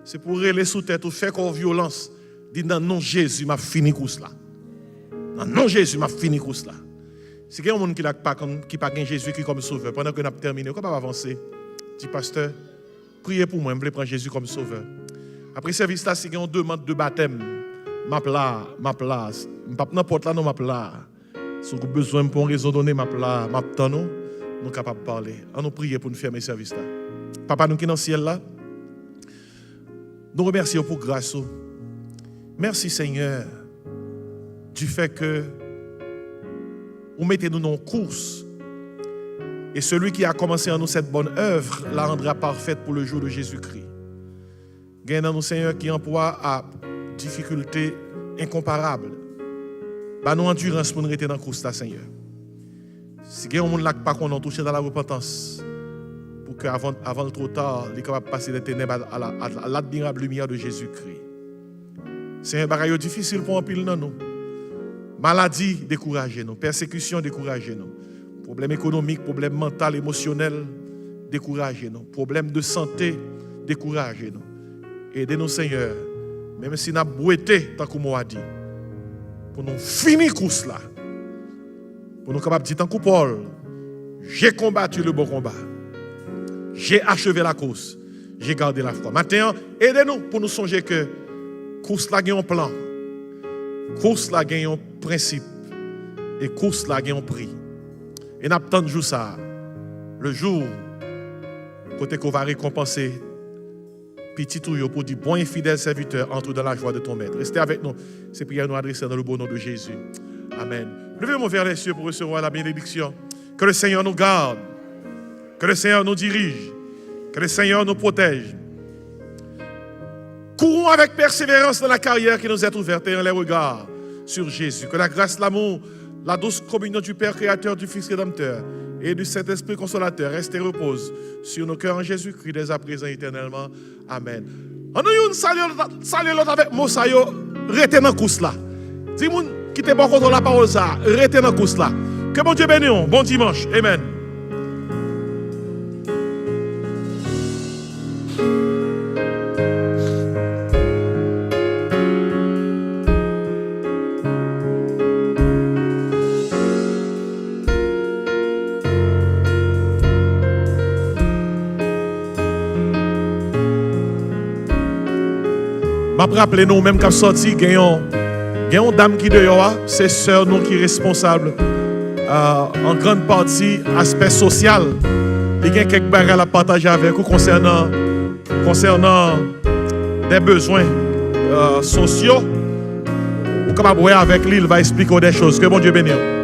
c'est pour relayer sous tête ou faire qu'on violence. Dit dans non Jésus m'a fini course là. Dans non Jésus m'a fini course là. Si quelqu'un monde qui n'a pas Jésus qui comme sauveur pendant que nous avons terminé, on va avancer. Dit pasteur, priez pour moi, je veux prendre Jésus comme sauveur. Après service là, si quelqu'un demande de baptême, m'a place, pas n'importe là non m'a là. Si vous avez besoin pour une raison donnée, m'a là, m'a nous sommes capables de parler. On nous prier pour nous fermer service là. Papa nous qui dans le ciel là, nous remercions pour grâce. Merci Seigneur du fait que vous mettez nous dans une course. Et celui qui a commencé en nous cette bonne œuvre la rendra parfaite pour le jour de Jésus-Christ. Gagnons nous Seigneur qui emploie à difficultés incomparables. Bah nous endurance pour nous rester dans la course là Seigneur. Si il y a un monde là qui pas qu'on touché dans la repentance pour qu'avant le trop tard, il est capable de passer des ténèbres à l'admirable lumière de Jésus-Christ. C'est un bagage difficile pour un pile dans nous. Maladie, découragez-nous. Persécution, découragez-nous. Problème économique, problème mental, émotionnel, découragez-nous. Problème de santé, découragez-nous. Aidez-nous, Seigneur, même si nous avons bouetté, tant que moi a dit, pour nous finir course là, pour Pour nous capables de dire, tant que Paul, j'ai combattu le bon combat. J'ai achevé la course. J'ai gardé la foi. Maintenant, aidez-nous pour nous songer que course là a un plan. Course là a un principe. Et course là a un prix. Et nous attendons jour ça. Le jour, côté qu'on va récompenser petit tout pour dire bon et fidèle serviteur, entre dans la joie de ton maître. Restez avec nous. Ces prières nous adressées dans le beau nom de Jésus. Amen. Levez-moi vers les cieux pour recevoir la bénédiction. Que le Seigneur nous garde. Que le Seigneur nous dirige. Que le Seigneur nous protège. Courons avec persévérance dans la carrière qui nous est ouverte et en les regards sur Jésus. Que la grâce, l'amour, la douce communion du Père créateur, du Fils rédempteur et du Saint-Esprit consolateur reste et repose sur nos cœurs en Jésus-Christ dès à présent éternellement. Amen. On nous salut l'autre avec mot ça yo, restez dans la course là. Si vous qui te bon contre la parole ça, restez dans la course là. Que bon Dieu bénisse. Bon dimanche. Amen. Je rappelle nous même qu'à sorti gagnons dame qui dehors, c'est sœur nous qui est responsable en grande partie aspect social. Il y a quelques bagages à partager avec vous concernant des besoins sociaux. Ou capable avec lui, il va expliquer des choses. Que bon Dieu bénisse.